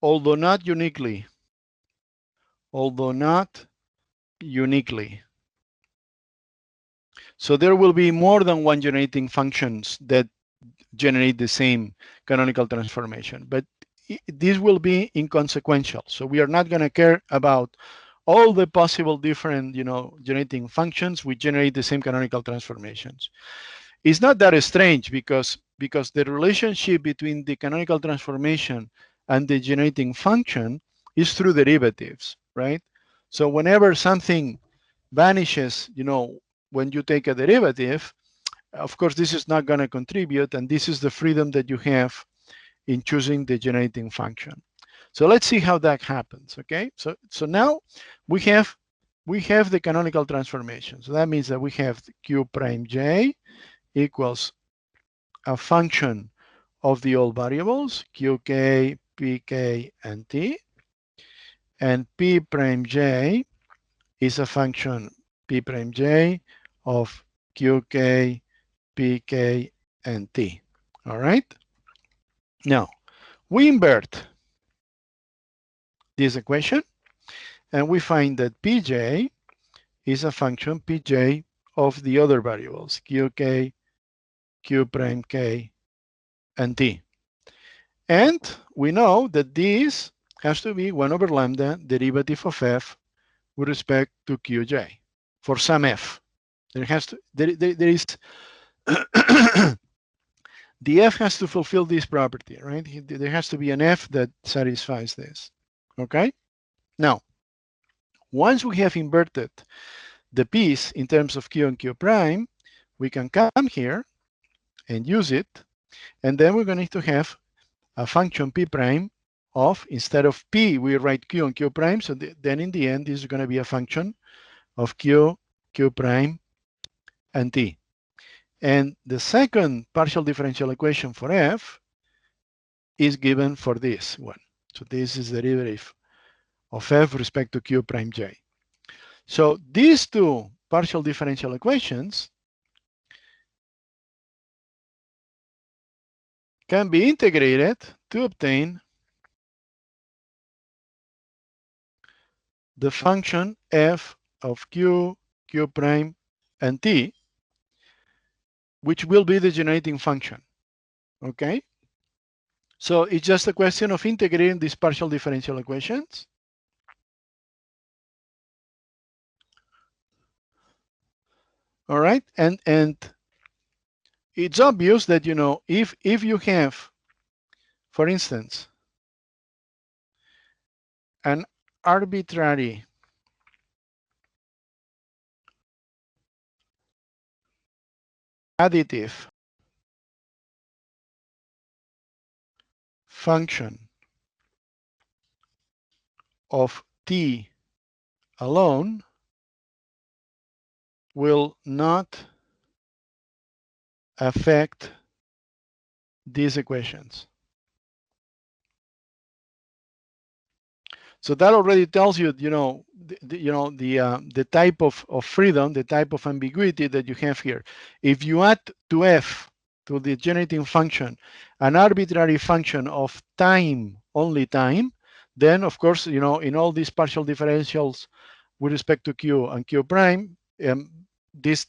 although not uniquely. So there will be more than one generating functions that generate the same canonical transformation, but this will be inconsequential. So we are not going to care about all the possible different, generating functions which generate the same canonical transformations. It's not that strange because the relationship between the canonical transformation and the generating function is through derivatives, right? So whenever something vanishes, when you take a derivative, of course, this is not going to contribute, and this is the freedom that you have in choosing the generating function. So let's see how that happens, okay? So now we have the canonical transformation. So that means that we have Q prime J equals a function of the old variables, Qk, Pk, and T. And P prime J is a function P prime J of Qk, Pk, and T. All right? Now, we invert this equation, and we find that Pj is a function Pj of the other variables, Qk, Q prime K, and T. And we know that this has to be 1 over lambda derivative of f with respect to Qj for some f. There is the f has to fulfill this property, right? There has to be an f that satisfies this. Okay? Now, once we have inverted the p's in terms of q and q prime, we can come here and use it, and then we're going to have a function p prime of, instead of p, we write q and q prime, so then in the end, this is going to be a function of q, q prime, and t. And the second partial differential equation for f is given for this one. So this is the derivative of f with respect to q prime j. So these two partial differential equations can be integrated to obtain the function f of q, q prime, and t, which will be the generating function. Okay? So it's just a question of integrating these partial differential equations. All right, and it's obvious that, if you have, for instance, an arbitrary additive function of t alone will not affect these equations. So that already tells you, the type of freedom, the type of ambiguity that you have here. If you add to f, to the generating function, an arbitrary function of time, only time, then of course, in all these partial differentials with respect to q and q prime, this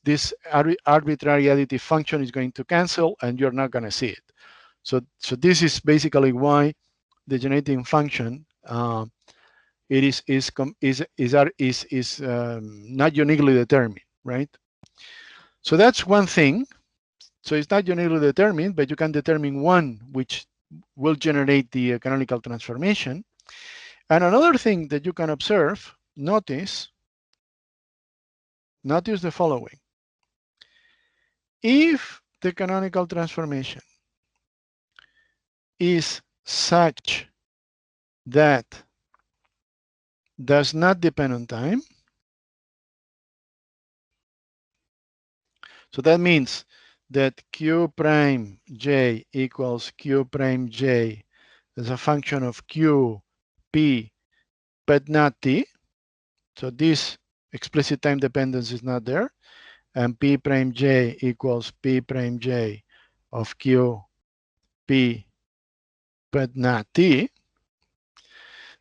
arbitrary additive function is going to cancel, and you're not going to see it. So this is basically why the generating function it is not uniquely determined, right? So that's one thing. So it's not uniquely determined, but you can determine one which will generate the canonical transformation. And another thing that you can observe, notice the following. If the canonical transformation is such that does not depend on time, so that means that q prime j equals q prime j as a function of q, p, but not t. So this explicit time dependence is not there. And p prime j equals p prime j of q, p, but not t.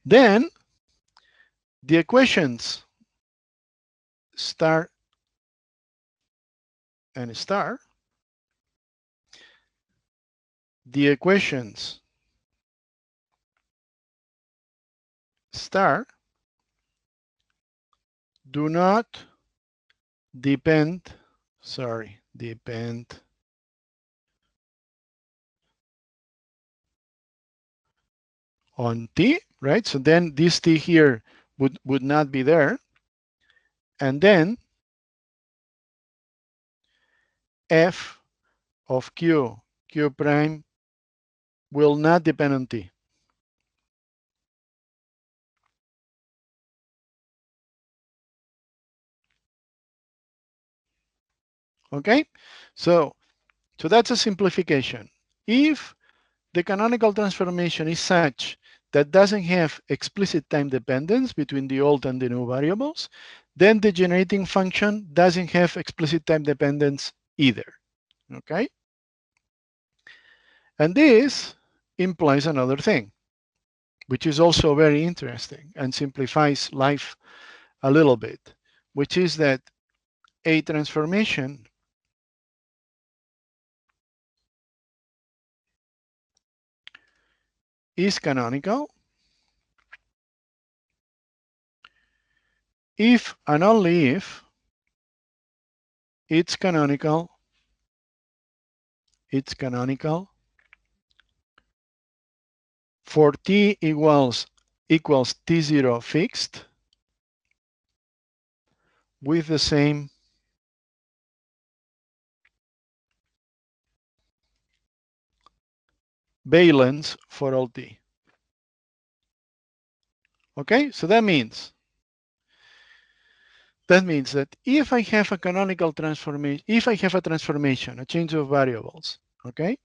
Then the equations star and star, the equations star do not depend on t, right? So then this t here would not be there. And then f of q prime will not depend on t. Okay, so that's a simplification. If the canonical transformation is such that doesn't have explicit time dependence between the old and the new variables, then the generating function doesn't have explicit time dependence either. Okay, and this implies another thing, which is also very interesting and simplifies life a little bit, which is that a transformation is canonical if and only if it's canonical for t equals t0 fixed with the same valence for all t. Okay, so that means that if I have a canonical transformation, if I have a transformation, a change of variables, okay,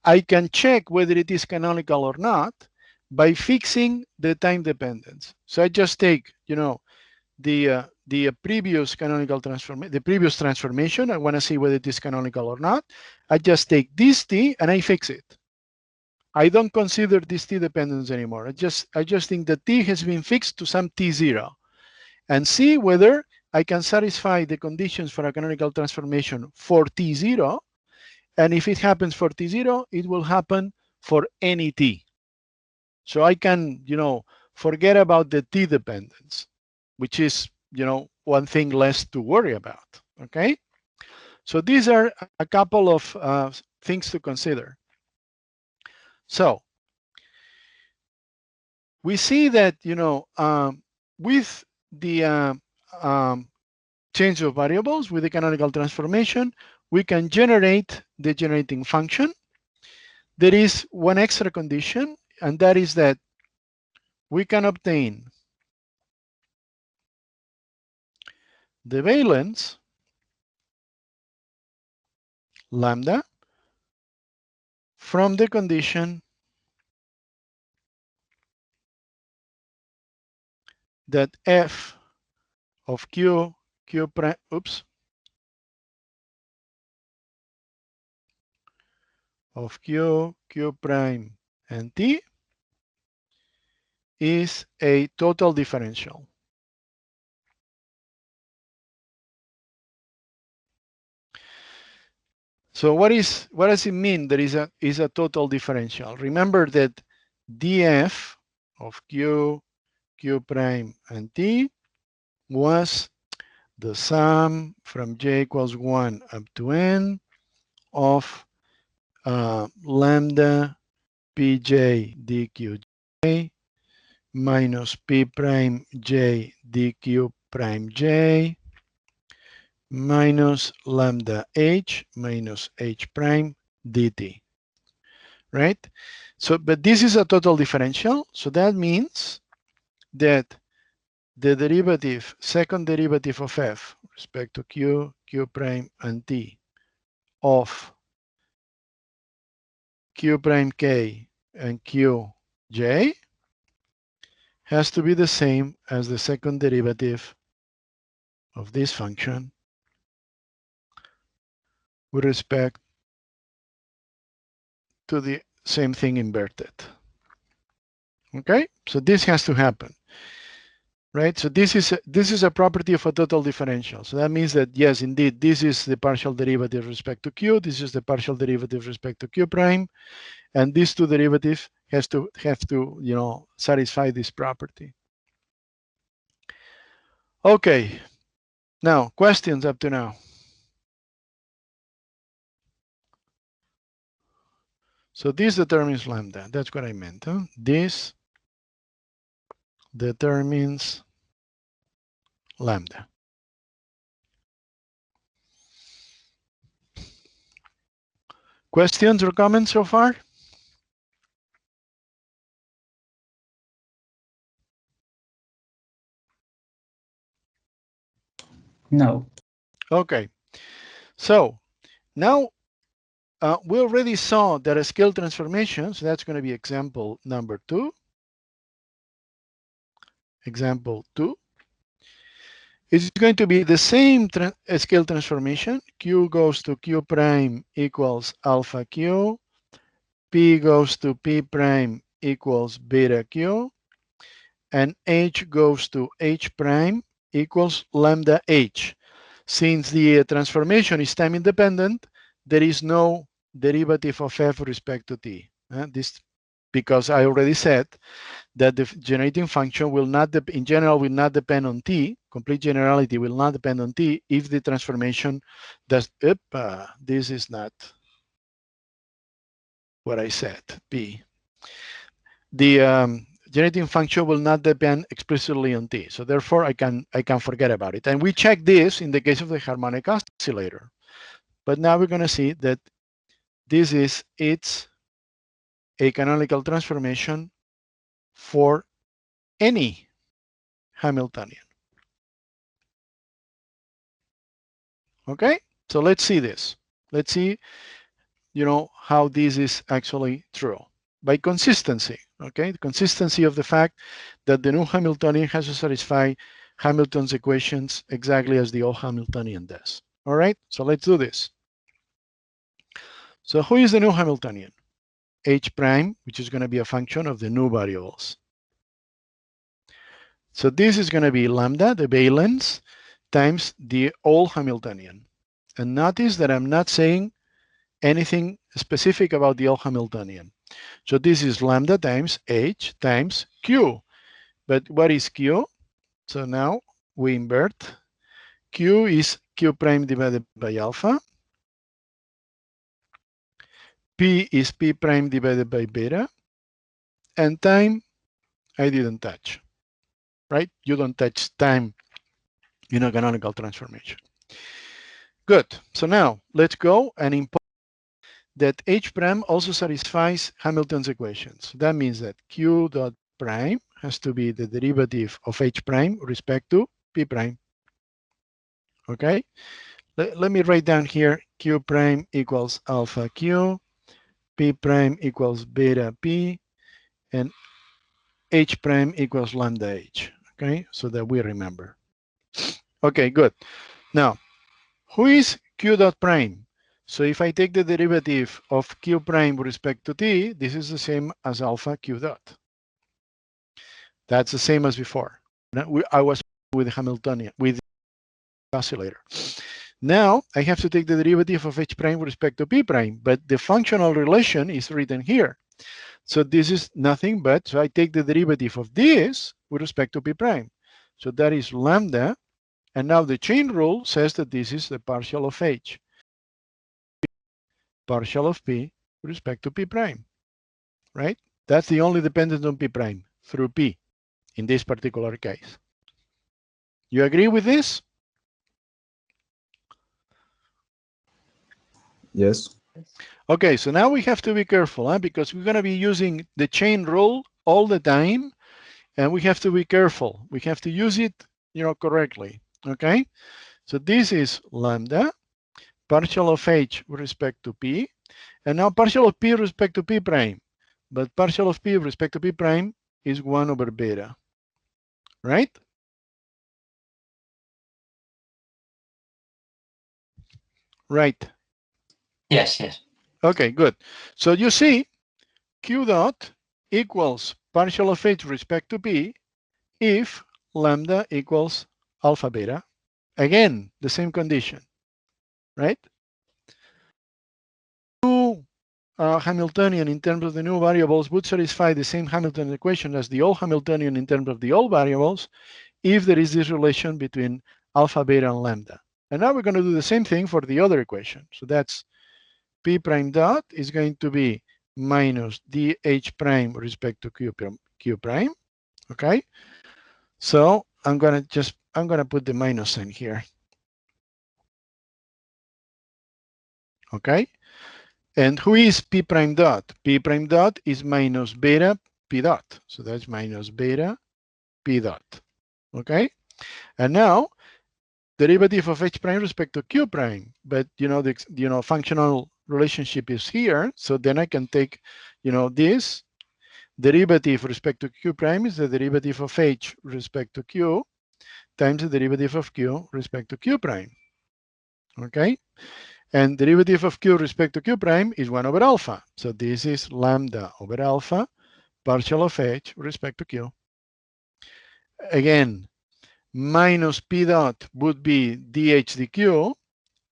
I can check whether it is canonical or not by fixing the time dependence. So I just take, the previous canonical transformation, the previous transformation. I want to see whether it is canonical or not. I just take this t and I fix it. I don't consider this t dependence anymore. I just think that t has been fixed to some t0 and see whether I can satisfy the conditions for a canonical transformation for t0. And if it happens for t0, it will happen for any t. So I can, forget about the t dependence, which is, one thing less to worry about. Okay. So these are a couple of things to consider. So we see that, with the change of variables, with the canonical transformation, we can generate the generating function. There is one extra condition, and that is that we can obtain the valence lambda from the condition that f of q prime, of q prime and t is a total differential. So what does it mean that is a total differential? Remember that df of q prime and t was the sum from j equals 1 up to n of lambda pj dqj minus p prime j dq prime j minus lambda h minus h prime dt, right? So, but this is a total differential, so that means that the derivative, second derivative of f with respect to q prime and t of q prime k and qj has to be the same as the second derivative of this function with respect to the same thing inverted. Okay, so this has to happen, right? So this is a property of a total differential. So that means that yes, indeed, this is the partial derivative with respect to q. This is the partial derivative with respect to q prime, and these two derivatives have to satisfy this property. Okay, now questions up to now. So this determines lambda. That's what I meant. Huh? This determines lambda. Questions or comments so far? No. Okay. So now we already saw that a scale transformation, so that's going to be example number 2. Example 2 is going to be the same scale transformation. Q goes to Q prime equals alpha Q. P goes to P prime equals beta Q. And H goes to H prime equals lambda H. Since the transformation is time independent, there is no derivative of f with respect to t. This because I already said that the generating function will not, in general, will not depend on t. Complete generality will not depend on t if the transformation does. This is not what I said. P. The generating function will not depend explicitly on t. So therefore, I can forget about it. And we check this in the case of the harmonic oscillator. But now we're going to see that it's a canonical transformation for any Hamiltonian. Okay, so let's see this. Let's see, how this is actually true by consistency. Okay, the consistency of the fact that the new Hamiltonian has to satisfy Hamilton's equations exactly as the old Hamiltonian does. All right, so let's do this. So who is the new Hamiltonian? H prime, which is going to be a function of the new variables. So this is going to be lambda, the valence, times the old Hamiltonian. And notice that I'm not saying anything specific about the old Hamiltonian. So this is lambda times H times Q. But what is Q? So now we invert. Q is Q prime divided by alpha. P is P prime divided by beta. And time, I didn't touch, right? You don't touch time in a canonical transformation. Good. So now let's go and impose that H prime also satisfies Hamilton's equations. That means that Q dot prime has to be the derivative of H prime with respect to P prime. Okay. Let me write down here Q prime equals alpha Q, P prime equals beta P, and H prime equals lambda H. okay, so that we remember. Okay, good. Now, who is q dot prime? So if I take the derivative of q prime with respect to t, this is the same as alpha q dot. That's the same as before. I was with the Hamiltonian, with the oscillator. Now I have to take the derivative of h prime with respect to p prime, but the functional relation is written here. So this is nothing but, so I take the derivative of this with respect to p prime. So that is lambda, and now the chain rule says that this is the partial of h, partial of p with respect to p prime, right? That's the only dependence on p prime, through p, in this particular case. You agree with this? Yes. Okay, so now we have to be careful, huh? Because we're going to be using the chain rule all the time, and we have to be careful. We have to use it, correctly. Okay, so this is lambda, partial of h with respect to p, and now partial of p with respect to p prime. But partial of p with respect to p prime is 1 over beta, right? Right. Yes, yes. Okay, good. So you see, q dot equals partial of h with respect to p if lambda equals alpha beta. Again, the same condition, right? New Hamiltonian in terms of the new variables would satisfy the same Hamiltonian equation as the old Hamiltonian in terms of the old variables if there is this relation between alpha, beta, and lambda. And now we're going to do the same thing for the other equation. So that's p prime dot is going to be minus dh prime with respect to q prime. Okay. So I'm going to put the minus sign here. Okay. And who is p prime dot? P prime dot is minus beta p dot. So that's minus beta p dot. Okay. And now derivative of h prime respect to q prime, but the functional relationship is here. So then I can take this derivative respect to q prime is the derivative of h respect to q times the derivative of q respect to q prime. Okay. And derivative of q respect to q prime is 1 over alpha. So this is lambda over alpha partial of h respect to q. Again, minus p dot would be dh dq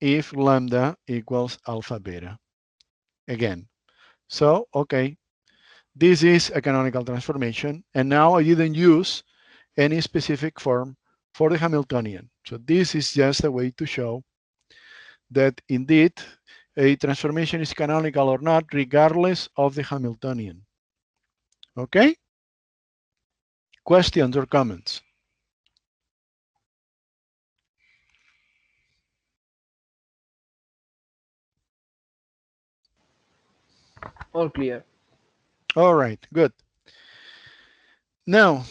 if lambda equals alpha beta. Again, so okay, this is a canonical transformation, and now I didn't use any specific form for the Hamiltonian. So this is just a way to show that indeed a transformation is canonical or not, regardless of the Hamiltonian. Okay? Questions or comments? All clear. All right, good. Now,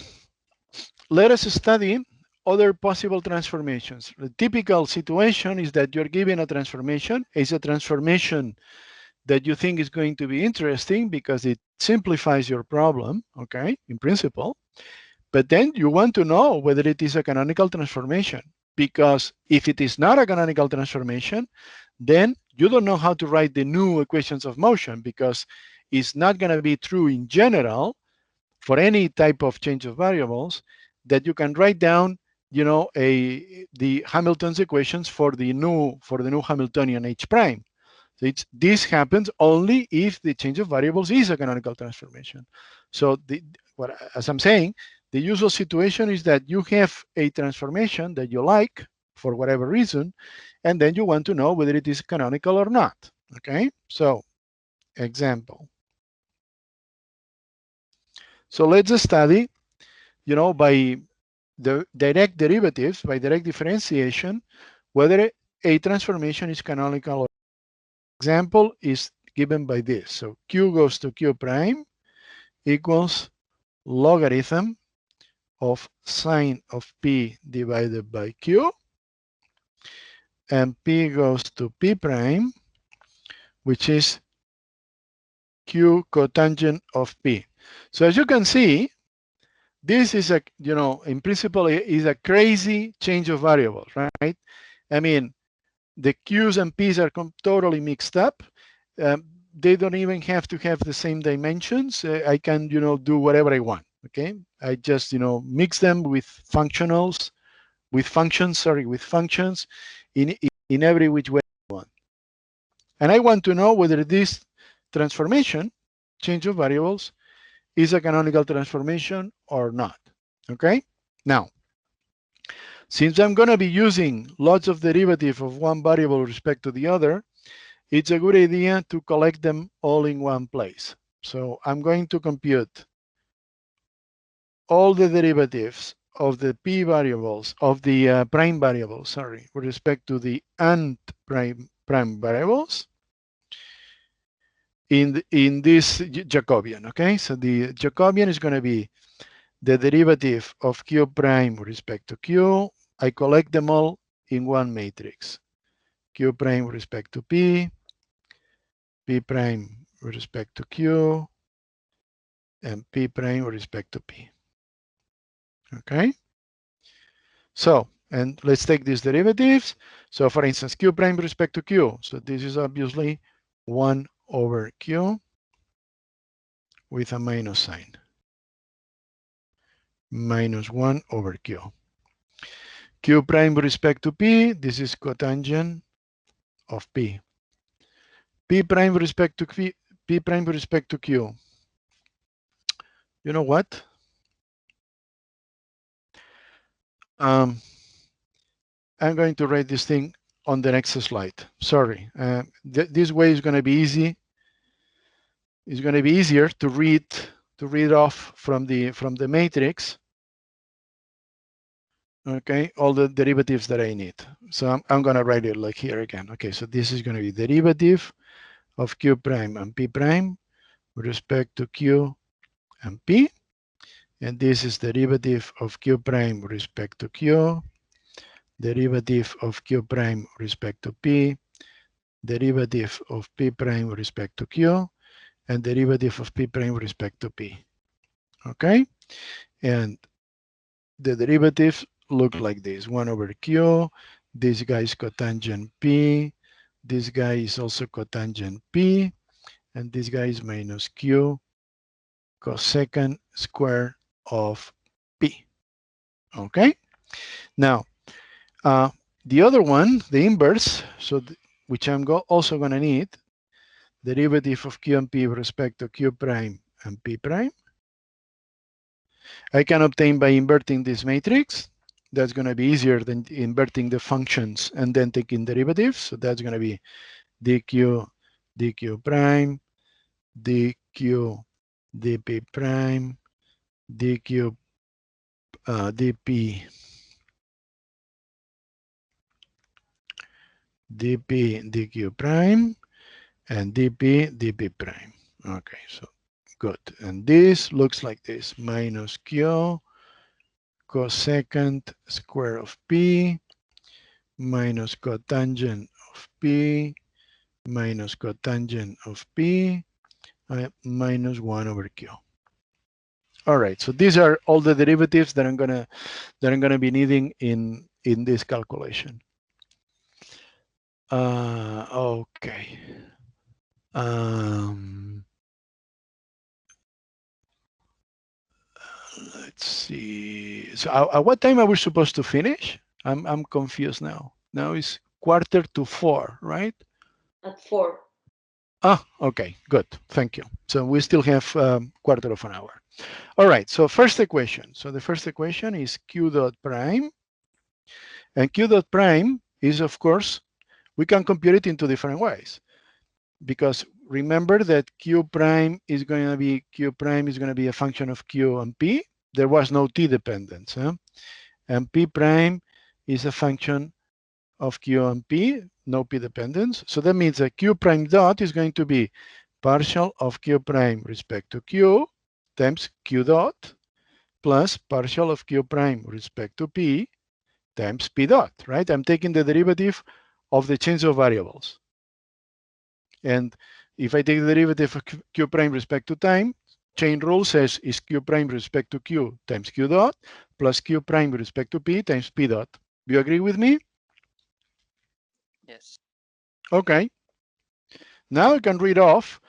let us study other possible transformations. The typical situation is that you're given a transformation. It's a transformation that you think is going to be interesting because it simplifies your problem, okay, in principle. But then you want to know whether it is a canonical transformation, because if it is not a canonical transformation, then you don't know how to write the new equations of motion, because it's not going to be true in general for any type of change of variables that you can write down, the Hamilton's equations for the new Hamiltonian H prime. So this happens only if the change of variables is a canonical transformation. So as I'm saying, the usual situation is that you have a transformation that you like for whatever reason, and then you want to know whether it is canonical or not. Okay, so example. So let's study, by the direct derivatives, by direct differentiation, whether a transformation is canonical or not. Example is given by this. So q goes to q prime equals logarithm of sine of p divided by q, and p goes to p prime, which is q cotangent of p. So as you can see, this is a, you know, in principle, it is a crazy change of variables, right? I mean, the Q's and P's are totally mixed up. They don't even have to have the same dimensions. I can, you know, do whatever I want, okay? I just, you know, mix them with functionals, with functions in every which way I want. And I want to know whether this transformation, change of variables, is a canonical transformation or not, okay? Now, since I'm going to be using lots of derivative of one variable with respect to the other, it's a good idea to collect them all in one place. So I'm going to compute all the derivatives of the p variables, of the prime variables, sorry, with respect to the prime variables in this Jacobian, okay? So the Jacobian is going to be the derivative of q prime with respect to q. I collect them all in one matrix. Q prime with respect to p, p prime with respect to q, and p prime with respect to p. Okay? So, and let's take these derivatives. So for instance, q prime with respect to q. So this is obviously 1 over q with a minus sign. Minus 1 over q. Q prime with respect to p, this is cotangent of p. P prime with respect to q, p prime with respect to q. You know what? I'm going to write this thing on the next slide. Sorry. This way is going to be easy. It's going to be easier to read off from the matrix. Okay, all the derivatives that I need. So I'm going to write it like here again. Okay, so this is going to be derivative of q prime and p prime with respect to q and p. And this is derivative of q prime with respect to q, derivative of q prime with respect to p, derivative of p prime with respect to q, and derivative of p prime with respect to p. Okay? And the derivatives look like this. 1 over q, this guy is cotangent p, this guy is also cotangent p, and this guy is minus q cosecant square of p. Okay? Now, the other one, the inverse, so which I'm also going to need, derivative of q and p with respect to q prime and p prime. I can obtain by inverting this matrix. That's going to be easier than inverting the functions and then taking derivatives. So that's going to be dq prime, dq dp prime, dq dp dq prime, and dp prime. Okay, so good. And this looks like this: minus q cosecant square of p minus cotangent of p minus cotangent of p minus 1 over q. All right, so these are all the derivatives that I'm gonna be needing in this calculation. Okay. Let's see. So at what time are we supposed to finish? I'm confused now. Now it's 3:45, right? At 4. Ah, okay, good. Thank you. So we still have quarter of an hour. All right, so first equation. So the first equation is q dot prime. And q dot prime is, of course, we can compute it in two different ways. Because remember that q prime is going to be a function of q and p. There was no t dependence. And p prime is a function of q and p, no p dependence. So that means that q prime dot is going to be partial of q prime respect to q times q dot plus partial of q prime respect to p times p dot, right? I'm taking the derivative of the change of variables. And if I take the derivative of q prime respect to time, chain rule says is q prime with respect to q times q dot plus q prime with respect to p times p dot. Do you agree with me? Yes. Okay. Now I can read off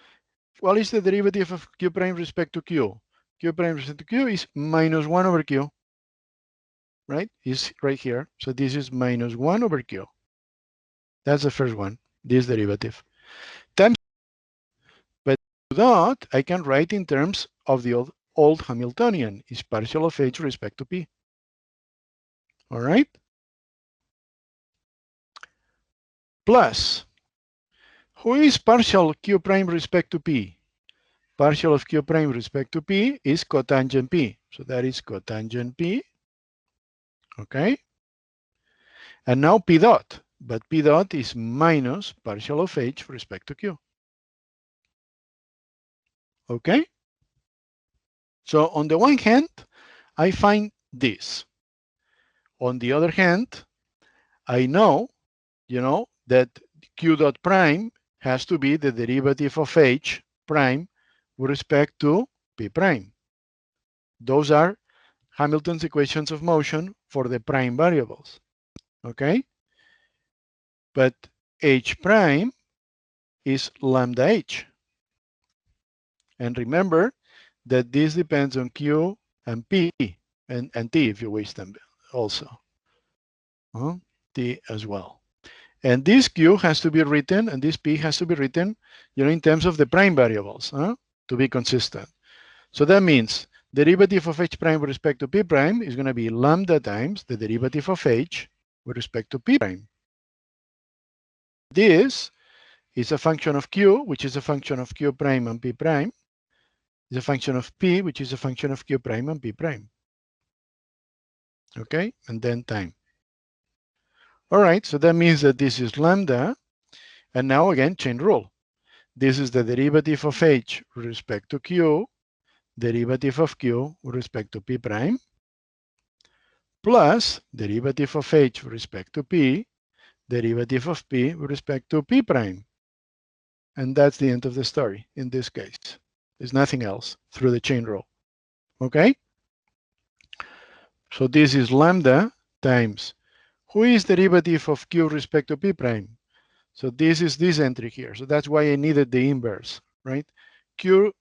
what is the derivative of q prime with respect to q. Q prime with respect to q is minus 1 over q, right? Is right here. So this is minus 1 over q. That's the first one, this derivative. Times, but dot I can write in terms of the old Hamiltonian, is partial of h with respect to p. All right? Plus, who is partial q prime with respect to p? Partial of q prime with respect to p is cotangent p. So that is cotangent p. Okay? And now p dot. But p dot is minus partial of h with respect to q. Okay? So on the one hand, I find this. On the other hand, I know, that q dot prime has to be the derivative of h prime with respect to p prime. Those are Hamilton's equations of motion for the prime variables. Okay? But h prime is lambda h. And remember that this depends on q and p and t if you wish them also. T as well. And this q has to be written and this p has to be written in terms of the prime variables to be consistent. So that means derivative of h prime with respect to p prime is going to be lambda times the derivative of h with respect to p prime. This is a function of q, which is a function of q prime and p prime. Is a function of p, which is a function of q prime and p prime. Okay, and then time. All right, so that means that this is lambda. And now again, chain rule. This is the derivative of h with respect to q, derivative of q with respect to p prime, plus derivative of h with respect to p, derivative of p with respect to p prime. And that's the end of the story in this case. There's nothing else through the chain rule. Okay? So this is lambda times who is derivative of q with respect to p prime? So this is this entry here. So that's why I needed the inverse, right? I'm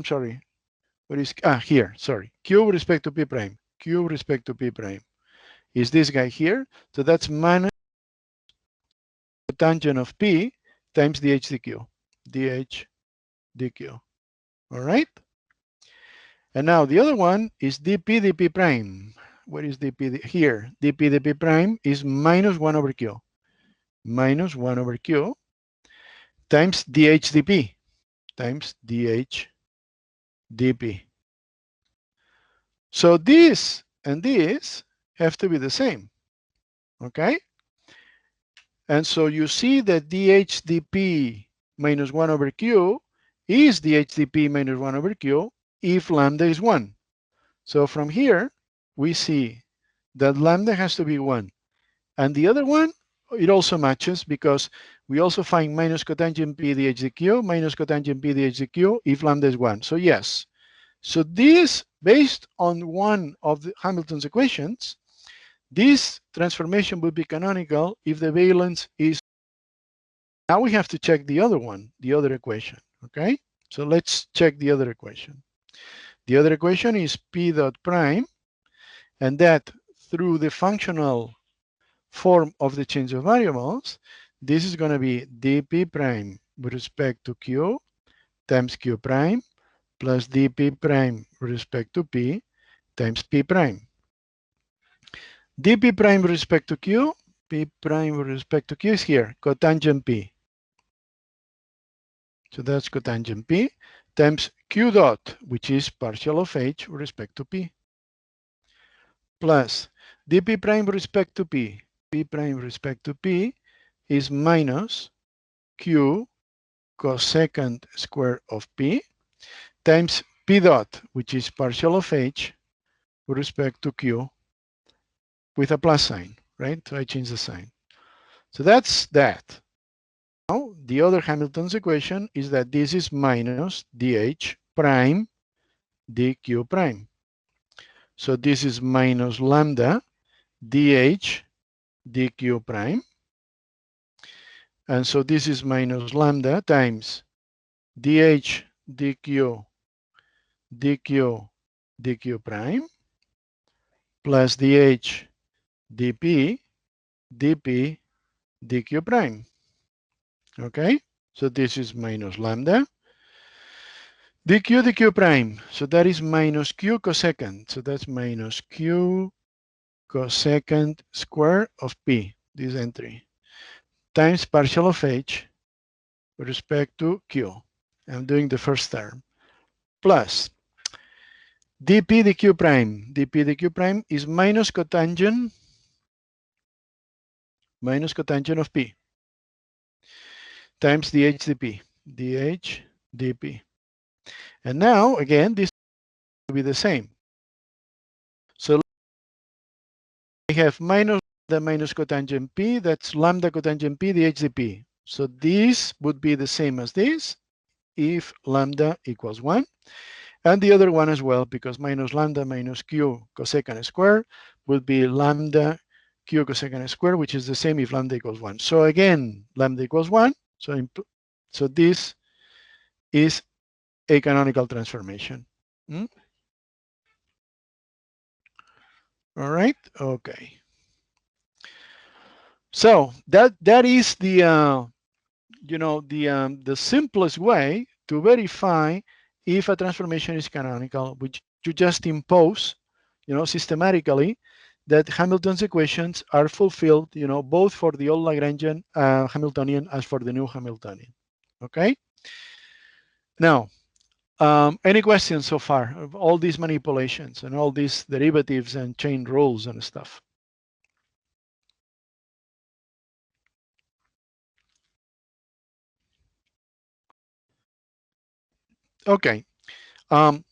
sorry. What is, here, sorry. Q with respect to p prime. Q with respect to p prime is this guy here. So that's minus the tangent of p times dh dq. dh dq. All right? And now the other one is dp dp prime. What is dp here? dp dp prime is minus 1 over q. Minus 1 over q times dh dp times dh dp. So this and this have to be the same. Okay? And so you see that dh dp minus 1 over q is dh dp minus 1 over q if lambda is 1. So from here, we see that lambda has to be 1. And the other one, it also matches because we also find minus cotangent p dh dq minus cotangent p dh dq if lambda is 1. So yes. So this, based on one of the Hamilton's equations, this transformation would be canonical if the valence is. Now we have to check the other one, the other equation. Okay? So let's check the other equation. The other equation is p dot prime, and that through the functional form of the change of variables, this is going to be dp prime with respect to q times q prime plus dp prime with respect to p times p prime. dp prime with respect to q, p prime with respect to q is here, cotangent p. So that's cotangent p times q dot, which is partial of h with respect to p, plus dp prime with respect to p. P prime with respect to p is minus q cosecant square of p times p dot, which is partial of h with respect to q with a plus sign, right? So I change the sign. So that's that. the other Hamilton's equation is that this is minus dH prime dq prime. So this is minus lambda dH dq prime. And so this is minus lambda times dH dq prime plus dH dp dq prime. Okay, so this is minus lambda dq prime. So that is minus q cosecant. So that's minus q cosecant square of p, this entry, times partial of h with respect to q. I'm doing the first term, plus dp dq prime. dp dq prime is minus cotangent of p times dh dp. dh dp. And now, again, this will be the same. So we have minus the minus cotangent p, that's lambda cotangent p dh dp. So this would be the same as this if lambda equals 1. And the other one as well, because minus lambda minus q cosecant squared would be lambda q cosecant squared, which is the same if lambda equals 1. So again, lambda equals 1. So this is a canonical transformation. All right, okay. So that is the the simplest way to verify if a transformation is canonical, which you just impose, systematically, that Hamilton's equations are fulfilled, both for the old Lagrangian Hamiltonian as for the new Hamiltonian. Okay. Now, any questions so far of all these manipulations and all these derivatives and chain rules and stuff? Okay. At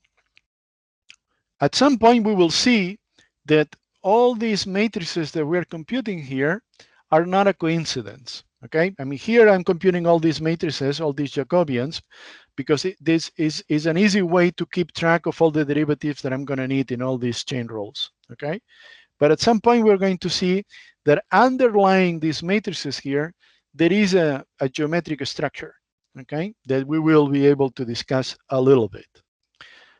some point, we will see that all these matrices that we're computing here are not a coincidence. Okay, I mean, here I'm computing all these matrices, all these Jacobians, because this is an easy way to keep track of all the derivatives that I'm going to need in all these chain rules. Okay, but at some point, we're going to see that underlying these matrices here, there is a geometric structure, okay, that we will be able to discuss a little bit.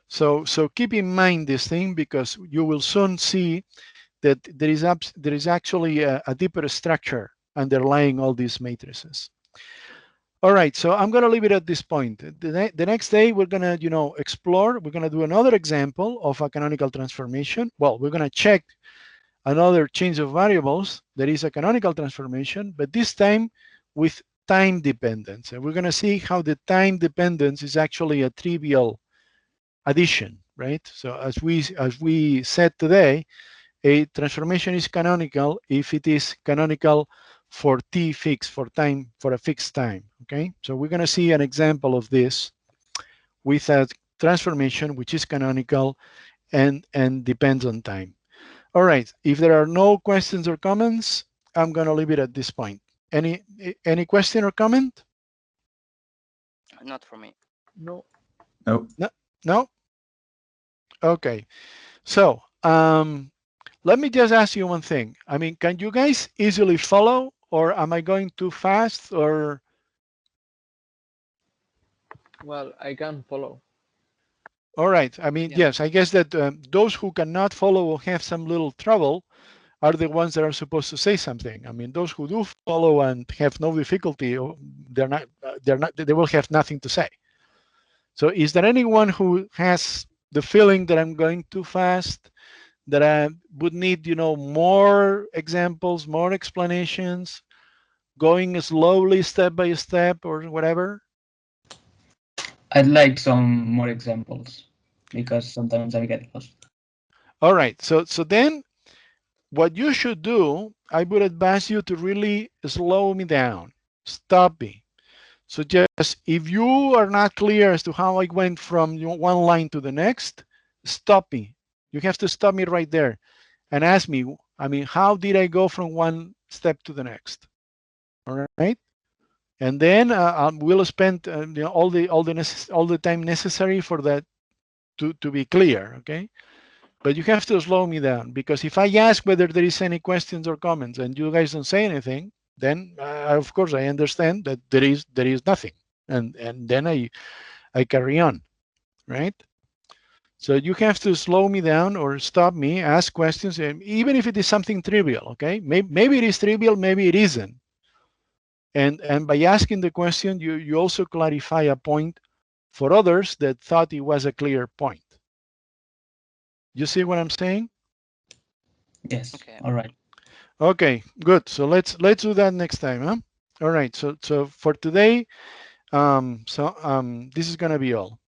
So keep in mind this thing, because you will soon see that there is actually a deeper structure underlying all these matrices. All right, so I'm going to leave it at this point. The next day we're going to explore. We're going to do another example of a canonical transformation. Well, we're going to check another change of variables. There is a canonical transformation, but this time with time dependence, and we're going to see how the time dependence is actually a trivial addition, right? So as we said today, a transformation is canonical if it is canonical for t fixed, for a fixed time. Okay, so we're going to see an example of this with a transformation which is canonical and depends on time. All right, if there are no questions or comments, I'm going to leave it at this point. Any question or comment? Not for me. No. No? Okay. So let me just ask you one thing. I mean, can you guys easily follow, or am I going too fast, or? Well, I can follow. All right. I mean, yes, I guess that those who cannot follow or have some little trouble are the ones that are supposed to say something. I mean, those who do follow and have no difficulty, they will have nothing to say. So is there anyone who has the feeling that I'm going too fast, that I would need, more examples, more explanations, going slowly, step by step, or whatever? I'd like some more examples, because sometimes I get lost. All right. So then what you should do, I would advise you to really slow me down, stop me. So just, if you are not clear as to how I went from one line to the next, stop me. You have to stop me right there and ask me, I mean, how did I go from one step to the next? All right. And then we'll spend all the time necessary for that to be clear, okay? But you have to slow me down, because if I ask whether there is any questions or comments and you guys don't say anything, then of course I understand that there is nothing, and then I carry on, right? So you have to slow me down or stop me, ask questions, even if it is something trivial, okay? Maybe it is trivial, maybe it isn't. And by asking the question, you also clarify a point for others that thought it was a clear point. You see what I'm saying? Yes. Okay. All right. Okay, good. So let's do that next time, huh? All right. So for today, this is gonna be all.